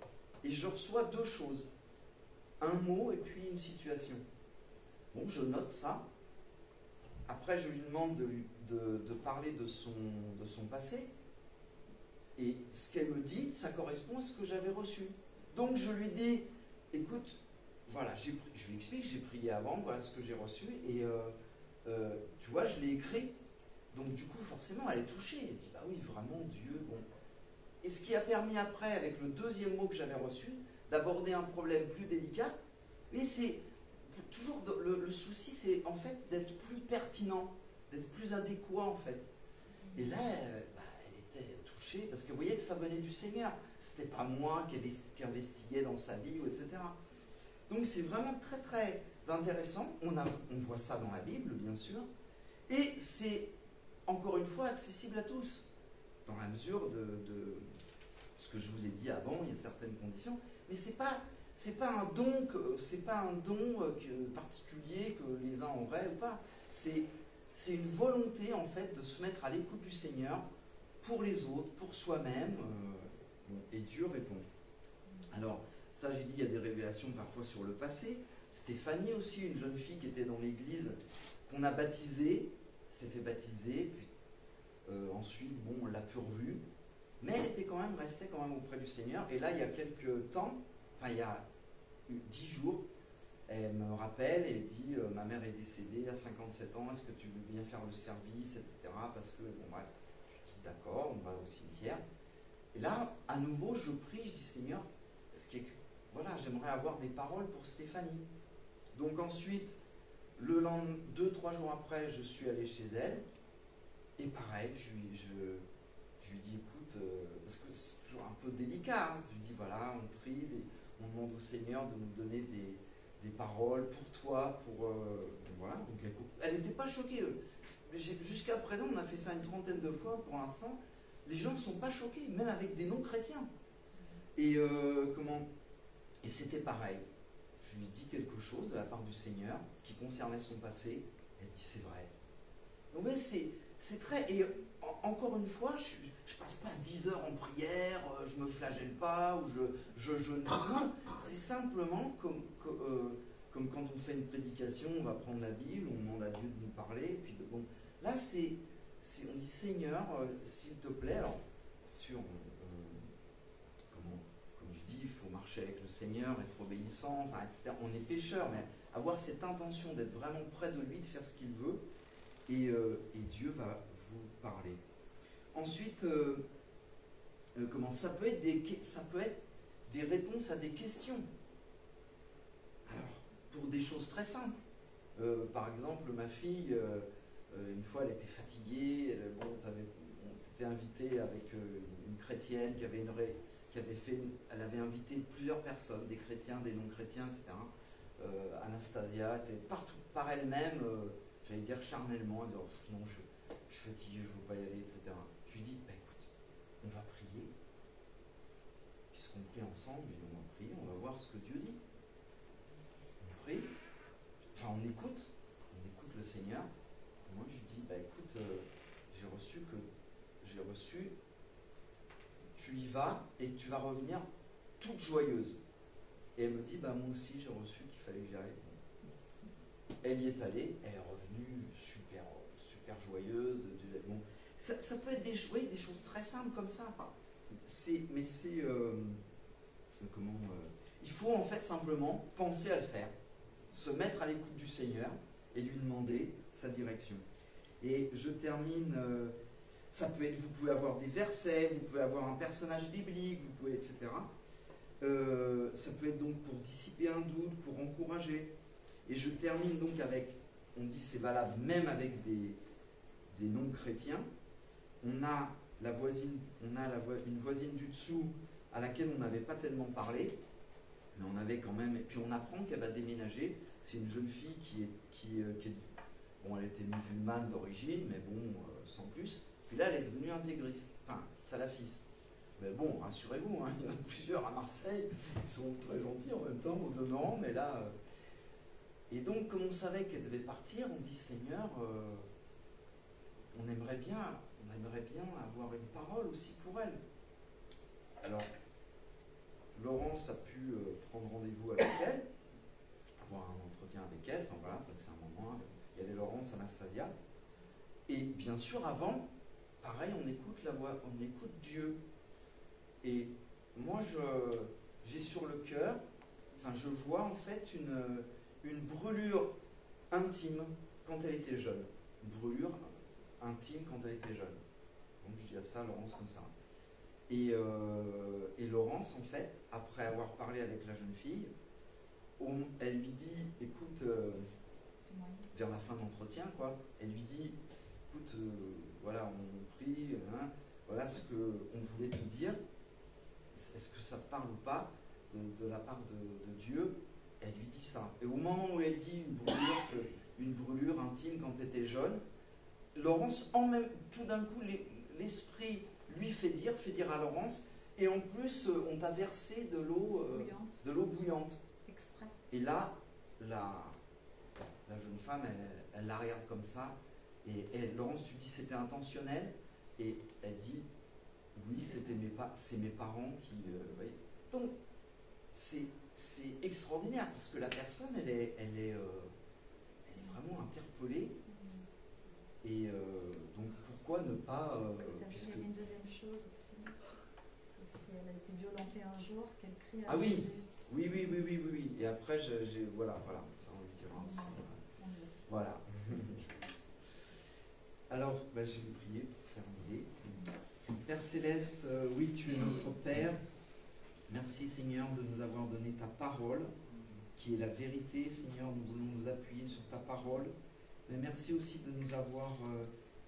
Et je reçois 2 choses, un mot et puis une situation. Bon, je note ça. Après, je lui demande de parler de son passé. Et ce qu'elle me dit, ça correspond à ce que j'avais reçu. Donc je lui dis, écoute, voilà, je lui explique, j'ai prié avant, voilà ce que j'ai reçu, et tu vois, je l'ai écrit. Donc du coup, forcément, elle est touchée. Elle dit, bah oui, vraiment, Dieu, bon. Et ce qui a permis après, avec le deuxième mot que j'avais reçu, d'aborder un problème plus délicat. Mais c'est toujours le souci, c'est en fait d'être plus pertinent, d'être plus adéquat en fait. Et là, elle était touchée parce qu'elle voyait que ça venait du Seigneur. C'était pas moi qui investiguais dans sa vie, etc. Donc c'est vraiment très très intéressant. On voit ça dans la Bible, bien sûr. Et c'est encore une fois accessible à tous, dans la mesure de ce que je vous ai dit avant. Il y a certaines conditions, mais c'est pas un don particulier que les uns auraient ou pas. C'est une volonté en fait de se mettre à l'écoute du Seigneur pour les autres, pour soi-même, et Dieu répond. Alors ça, j'ai dit, il y a des révélations parfois sur le passé. Stéphanie aussi, une jeune fille qui était dans l'église, qu'on a baptisée, s'est fait baptiser, puis ensuite, bon, on l'a plus revue, mais elle était restait quand même auprès du Seigneur. Et là, il y a quelques temps, il y a 10 jours, elle me rappelle et elle dit, ma mère est décédée à 57 ans, est-ce que tu veux bien faire le service, etc. Parce que, bon bref, je dis d'accord, on va au cimetière. Et là, à nouveau, je prie, je dis, Seigneur, voilà, j'aimerais avoir des paroles pour Stéphanie. Donc ensuite, 2-3 jours après, je suis allé chez elle, et pareil, je lui dis, écoute, parce que c'est toujours un peu délicat, je lui dis, voilà, on prie, on demande au Seigneur de nous donner des paroles pour toi, voilà. Donc elle n'était pas choquée. Jusqu'à présent, on a fait ça une trentaine de fois pour l'instant, les gens ne sont pas choqués, même avec des non-chrétiens. Et et c'était pareil. Je lui dis quelque chose de la part du Seigneur qui concernait son passé. Elle dit, c'est vrai. Donc c'est très... Et encore une fois, je passe pas 10 heures en prière, je me flagelle pas, ou non, c'est simplement comme quand on fait une prédication, on va prendre la Bible, on demande à Dieu de nous parler, et puis bon, là on dit, Seigneur, s'il te plaît, alors bien sûr, comme je dis, il faut marcher avec le Seigneur, être obéissant, etc. On est pécheur, mais avoir cette intention d'être vraiment près de lui, de faire ce qu'il veut, et Dieu va vous parler. Ensuite, ça peut être des réponses à des questions. Alors, pour des choses très simples. Par exemple, ma fille, une fois, elle était fatiguée. On était invité avec une chrétienne elle avait invité plusieurs personnes, des chrétiens, des non-chrétiens, etc. Anastasia était partout par elle-même, j'allais dire charnellement, elle dit, non, je suis fatiguée, je ne veux pas y aller, etc. Je lui dis, écoute, on va prier. Puisqu'on prie ensemble, on va prier, on va voir ce que Dieu dit. On prie, on écoute le Seigneur. Et moi, je lui dis, écoute, j'ai reçu, tu y vas et tu vas revenir toute joyeuse. Et elle me dit, moi aussi, j'ai reçu qu'il fallait que j'y aille. Elle y est allée, elle est revenue super, super joyeuse. Bon. Ça peut être des choses très simples comme ça. Il faut en fait simplement penser à le faire, se mettre à l'écoute du Seigneur et lui demander sa direction. Et je termine, ça peut être, vous pouvez avoir des versets, vous pouvez avoir un personnage biblique, vous pouvez, etc. Ça peut être donc pour dissiper un doute, pour encourager. Et je termine donc avec, on dit c'est valable même avec des non-chrétiens. On a une voisine du dessous à laquelle on n'avait pas tellement parlé, mais on avait quand même. Et puis on apprend qu'elle va déménager. C'est une jeune fille qui est bon, elle était musulmane d'origine, mais bon, sans plus. Puis là, elle est devenue intégriste, salafiste. Mais bon, rassurez-vous, il y en a plusieurs à Marseille, ils sont très gentils en même temps, au demeurant, mais là. Et donc, comme on savait qu'elle devait partir, on dit, Seigneur, on aimerait bien avoir une parole aussi pour elle. Alors, Laurence a pu prendre rendez-vous avec elle, avoir un entretien avec elle, passer un moment. Il y avait Laurence, Anastasia. Et bien sûr, avant, pareil, on écoute la voix, on écoute Dieu. Et moi, j'ai sur le cœur, enfin, je vois en fait une brûlure intime quand elle était jeune. Une brûlure intime quand elle était jeune. Donc je dis à ça Laurence comme ça. Et Laurence, en fait, après avoir parlé avec la jeune fille, elle lui dit, écoute, vers la fin de l'entretien, quoi, elle lui dit, écoute, voilà, on prie, hein, voilà ce qu'on voulait te dire. Est-ce que ça te parle ou pas de la part de Dieu? Elle lui dit ça. Et au moment où elle dit une brûlure intime quand tu étais jeune, Laurence, tout d'un coup, l'esprit lui fait dire à Laurence, et en plus, on t'a versé de l'eau bouillante. Exprès. Et là, la jeune femme, elle la regarde comme ça, et Laurence, tu dis c'était intentionnel, et elle dit, oui, c'est mes parents qui... oui. Donc, c'est extraordinaire, parce que la personne, elle est vraiment interpellée. Et donc pourquoi ne pas... Il y avait une deuxième chose aussi, que si elle a été violentée un jour, qu'elle crie à Ah oui, Jésus. oui. Et après, voilà, ça on le dira aussi. Voilà. Alors, je vais prier pour terminer. Père Céleste, oui, tu es notre Père. Merci Seigneur de nous avoir donné ta parole, qui est la vérité. Seigneur, nous voulons nous appuyer sur ta parole. Mais merci aussi de nous avoir,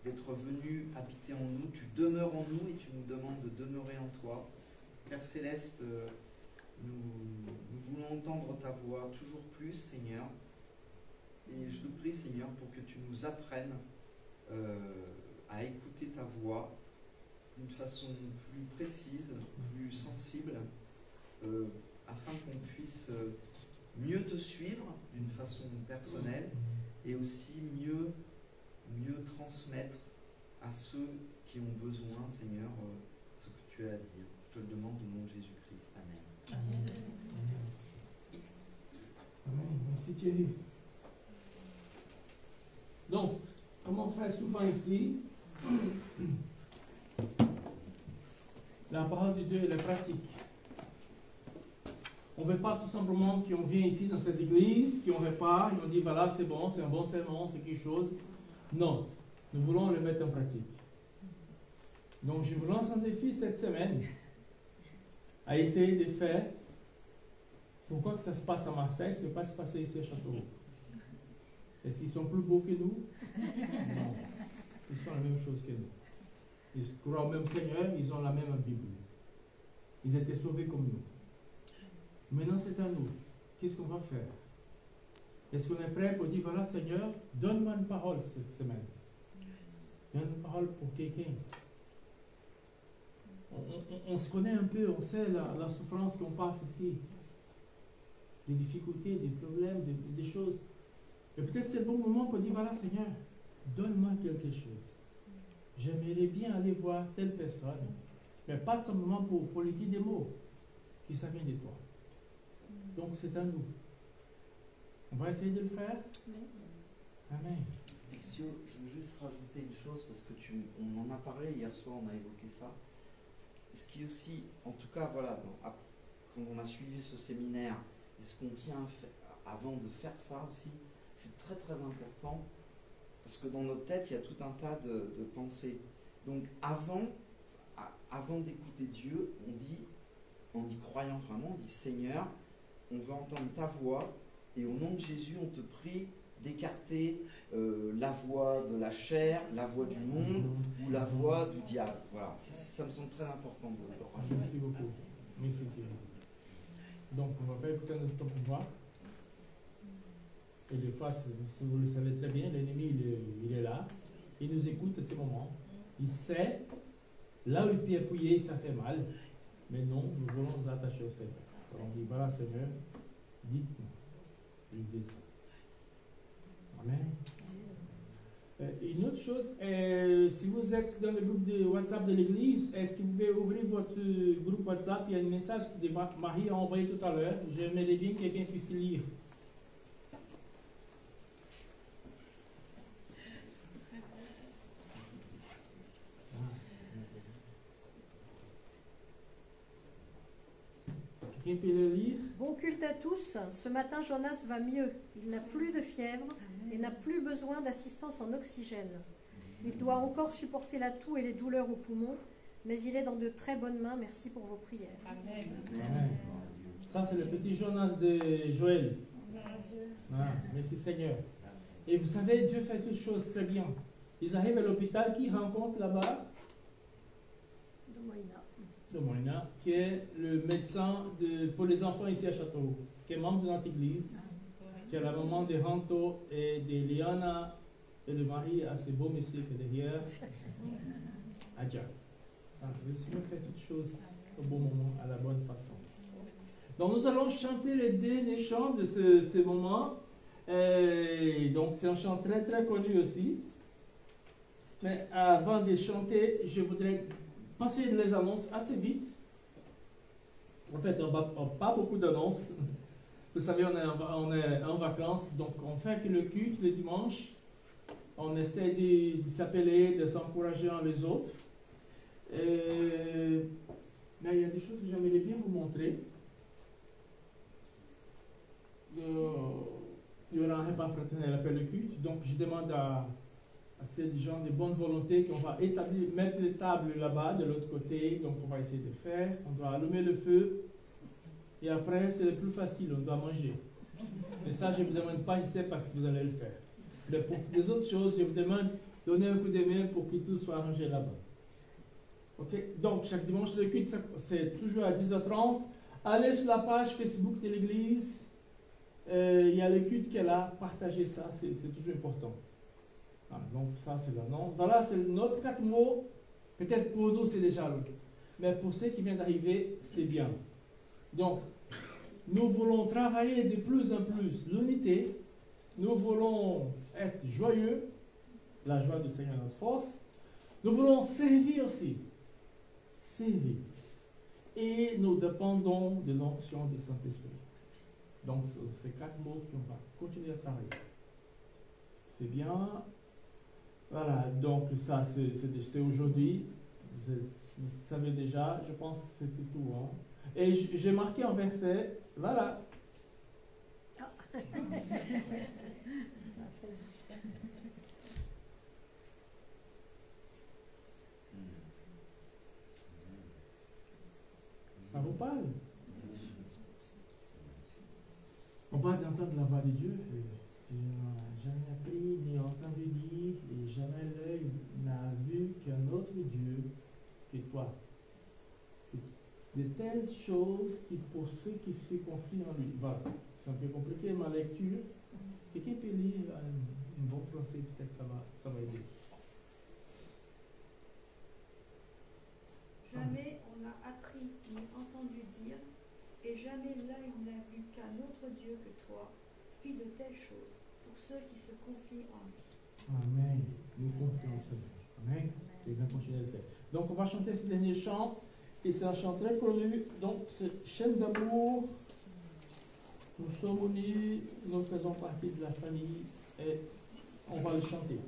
d'être venu habiter en nous. Tu demeures en nous et tu nous demandes de demeurer en toi. Père Céleste, nous voulons entendre ta voix toujours plus, Seigneur. Et je te prie, Seigneur, pour que tu nous apprennes à écouter ta voix d'une façon plus précise, plus sensible, afin qu'on puisse mieux te suivre d'une façon personnelle et aussi mieux transmettre à ceux qui ont besoin, Seigneur, ce que tu as à dire. Je te le demande au nom de Jésus-Christ. Amen. Amen. Merci Thierry. Donc, comme on fait souvent ici, la parole de Dieu, elle est pratique. On ne veut pas tout simplement qu'on vienne ici dans cette église, qu'on répare, et on dit voilà, c'est bon, c'est un bon sermon, c'est quelque chose. Non, nous voulons le mettre en pratique. Donc, je vous lance un défi cette semaine à essayer de faire. Pourquoi que ça se passe à Marseille, ça ne peut pas se passer ici à Châteauroux? Est-ce qu'ils sont plus beaux que nous? Non. Ils sont la même chose que nous. Ils croient au même Seigneur, ils ont la même Bible. Ils étaient sauvés comme nous. Maintenant, c'est à nous. Qu'est-ce qu'on va faire? Est-ce qu'on est prêt pour dire, voilà Seigneur, donne-moi une parole cette semaine. Donne une parole pour quelqu'un. On se connaît un peu, on sait la souffrance qu'on passe ici. Des difficultés, des problèmes, des choses. Et peut-être c'est le bon moment pour dire, voilà Seigneur, donne-moi quelque chose. J'aimerais bien aller voir telle personne, mais pas simplement pour lui dire des mots qui ça vient de toi. Donc c'est à nous. On va essayer de le faire. Amen. Messieurs, je veux juste rajouter une chose, parce que on en a parlé hier soir, on a évoqué ça. Ce qui aussi, en tout cas, voilà, quand on a suivi ce séminaire, et ce qu'on tient avant de faire ça aussi, c'est très très important, parce que dans notre tête, il y a tout un tas de pensées. Donc avant d'écouter Dieu, on dit croyant vraiment, on dit Seigneur, on veut entendre ta voix, et au nom de Jésus, on te prie d'écarter la voix de la chair, la voix du monde ou la voix du diable. Voilà, ça me semble très important de le rajouter. Merci beaucoup. Merci Thierry. Donc, on va pas écouter notre pouvoir. Et des fois, si vous le savez très bien, l'ennemi, il est là. Il nous écoute à ces moments. Il sait, là où il peut appuyer, ça fait mal. Mais non, nous voulons nous attacher au Seigneur. Alors, on dit, voilà Seigneur, dites-moi. Je descends. Amen. Une autre chose, si vous êtes dans le groupe de WhatsApp de l'église, est-ce que vous pouvez ouvrir votre groupe WhatsApp? Il y a un message que Marie a envoyé tout à l'heure. J'aimerais bien que quelqu'un puisse lire. Quelqu'un peut le lire? Bon culte à tous. Ce matin, Jonas va mieux. Il n'a plus de fièvre et n'a plus besoin d'assistance en oxygène. Il doit encore supporter la toux et les douleurs aux poumons, mais il est dans de très bonnes mains. Merci pour vos prières. Amen. Ouais. Ça, c'est le petit Jonas de Joël. Ah, merci Seigneur. Et vous savez, Dieu fait toutes choses très bien. Ils arrivent à l'hôpital, qui rencontre là-bas? De Moïna, qui est le médecin pour les enfants ici à Châteauroux, qui est membre de notre église, qui est la maman de Ranto et de Liana et le mari à ce beau monsieur qui est derrière, Adja. Ah, le Seigneur fait toutes choses au bon moment, à la bonne façon. Donc nous allons chanter les derniers chants de ce moment. Et donc c'est un chant très très connu aussi. Mais avant de chanter, je voudrais passer les annonces assez vite. En fait, on n'a pas beaucoup d'annonces. Vous savez, on est en vacances, donc on fait que le culte le dimanche. On essaie de s'appeler, de s'encourager un les autres. Mais il y a des choses que j'aimerais bien vous montrer. Il y aura un repas fraternel après le culte, donc je demande à ces gens de bonne volonté qu'on va mettre les tables là-bas de l'autre côté, donc on va essayer de faire. On doit allumer le feu et après c'est le plus facile, on doit manger. Et ça je ne vous demande pas, je sais parce que vous allez le faire. Mais pour les autres choses, je vous demande de donner un coup de main pour que tout soit arrangé là-bas. Ok? Donc chaque dimanche le culte c'est toujours à 10h30. Allez sur la page Facebook de l'église. Il y a le culte qui est là, partagez ça, c'est toujours important. Ah, donc ça c'est l'annonce. Voilà, c'est notre 4 mots. Peut-être pour nous c'est déjà long, mais pour ceux qui viennent d'arriver, c'est bien. Donc, nous voulons travailler de plus en plus l'unité. Nous voulons être joyeux, la joie du Seigneur notre force. Nous voulons servir aussi. Servir. Et nous dépendons de l'onction du Saint-Esprit. Donc, c'est 4 mots qu'on va continuer à travailler. C'est bien. Voilà, donc ça, c'est aujourd'hui. Vous savez déjà, je pense que c'était tout. Hein. Et j'ai marqué un verset. Voilà. Ah. Ça vous parle? On va d'entendre la voix de Dieu. Tu n'as jamais appris ni entendu dire, et jamais l'œil n'a vu qu'un autre Dieu que toi. De telles choses qui pour ceux qui se confient en lui. Voilà, c'est un peu compliqué ma lecture. Quelqu'un peut lire un bon français, peut-être que ça va aider. Jamais on n'a appris ni entendu dire, et jamais l'œil n'a vu qu'un autre Dieu que toi fit de telles choses pour ceux qui se confient en lui. Amen. Nous confions en Seigneur. Amen. Et bien continuer à le faire. Donc on va chanter ce dernier chant. Et c'est un chant très connu. Donc c'est Chaîne d'amour. Nous sommes unis, nous faisons partie de la famille et on va le chanter.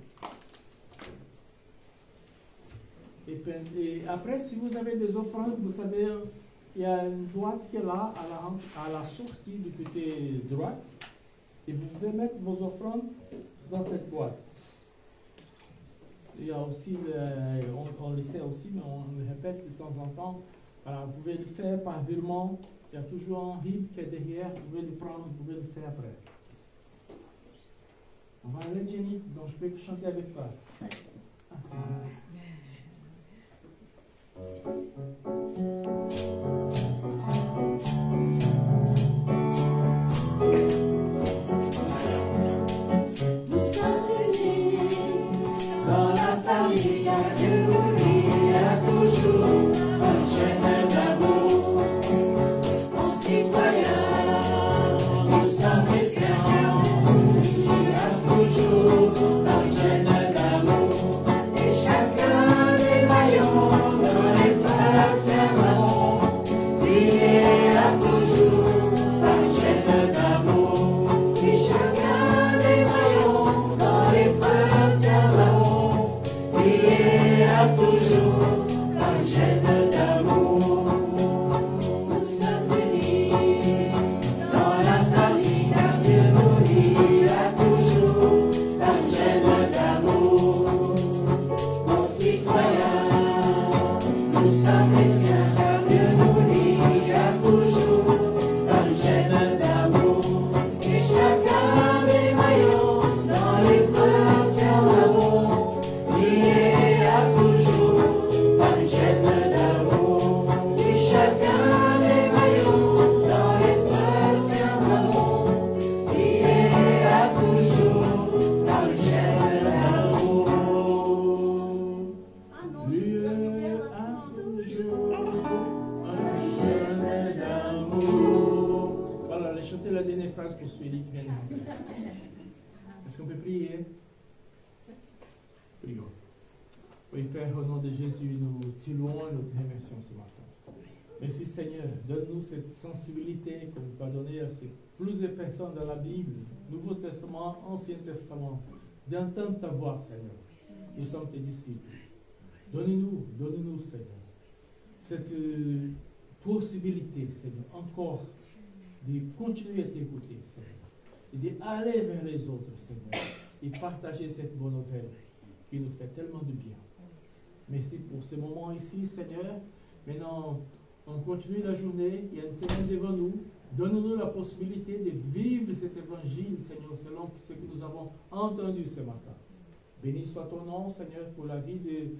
Et après, si vous avez des offrandes, vous savez, il y a une boîte qui est là, à la sortie du côté droite. Et vous pouvez mettre vos offrandes dans cette boîte. Il y a aussi, on le sait aussi, mais on le répète de temps en temps. Alors, vous pouvez le faire par virement. Il y a toujours un RIB qui est derrière. Vous pouvez le prendre, vous pouvez le faire après. On va aller, Jenny, donc je peux chanter avec toi. Ah, c'est bon. Nous sommes unis dans la famille à Dieu nous lie à toujours comme chaîne d'amour. Concitoyens, nous sommes chrétiens, unis à toujours comme chaîne d'amour. Et chacun des maillons dans les frères tiendront, liés à toujours comme chaîne d'amour. Et chacun des maillons dans les frères tiendront, liés à toujours comme chaîne d'amour. Est-ce qu'on peut prier? Prions. Oui, Père, au nom de Jésus, nous te louons et nous te remercions ce matin. Merci Seigneur, donne-nous cette sensibilité que nous pas donnée à plusieurs personnes dans la Bible, Nouveau Testament, Ancien Testament, d'entendre ta voix, Seigneur. Nous sommes tes disciples. Donne-nous, Seigneur, cette possibilité, Seigneur, encore de continuer à t'écouter, Seigneur, et d'aller vers les autres, Seigneur, et partager cette bonne nouvelle qui nous fait tellement de bien. Merci pour ce moment ici, Seigneur. Maintenant, on continue la journée, il y a une semaine devant nous. Donne-nous la possibilité de vivre cet évangile, Seigneur, selon ce que nous avons entendu ce matin. Béni soit ton nom, Seigneur, pour la vie de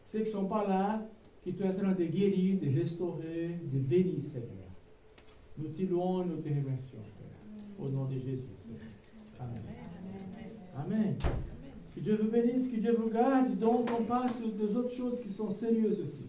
ceux qui ne sont pas là, qui tu es en train de guérir, de restaurer, de bénir, Seigneur. Nous te louons et nous te remercions, Père. Au nom de Jésus, Seigneur. Amen. Amen. Que Dieu vous bénisse, que Dieu vous garde. Donc, on passe sur des autres choses qui sont sérieuses aussi.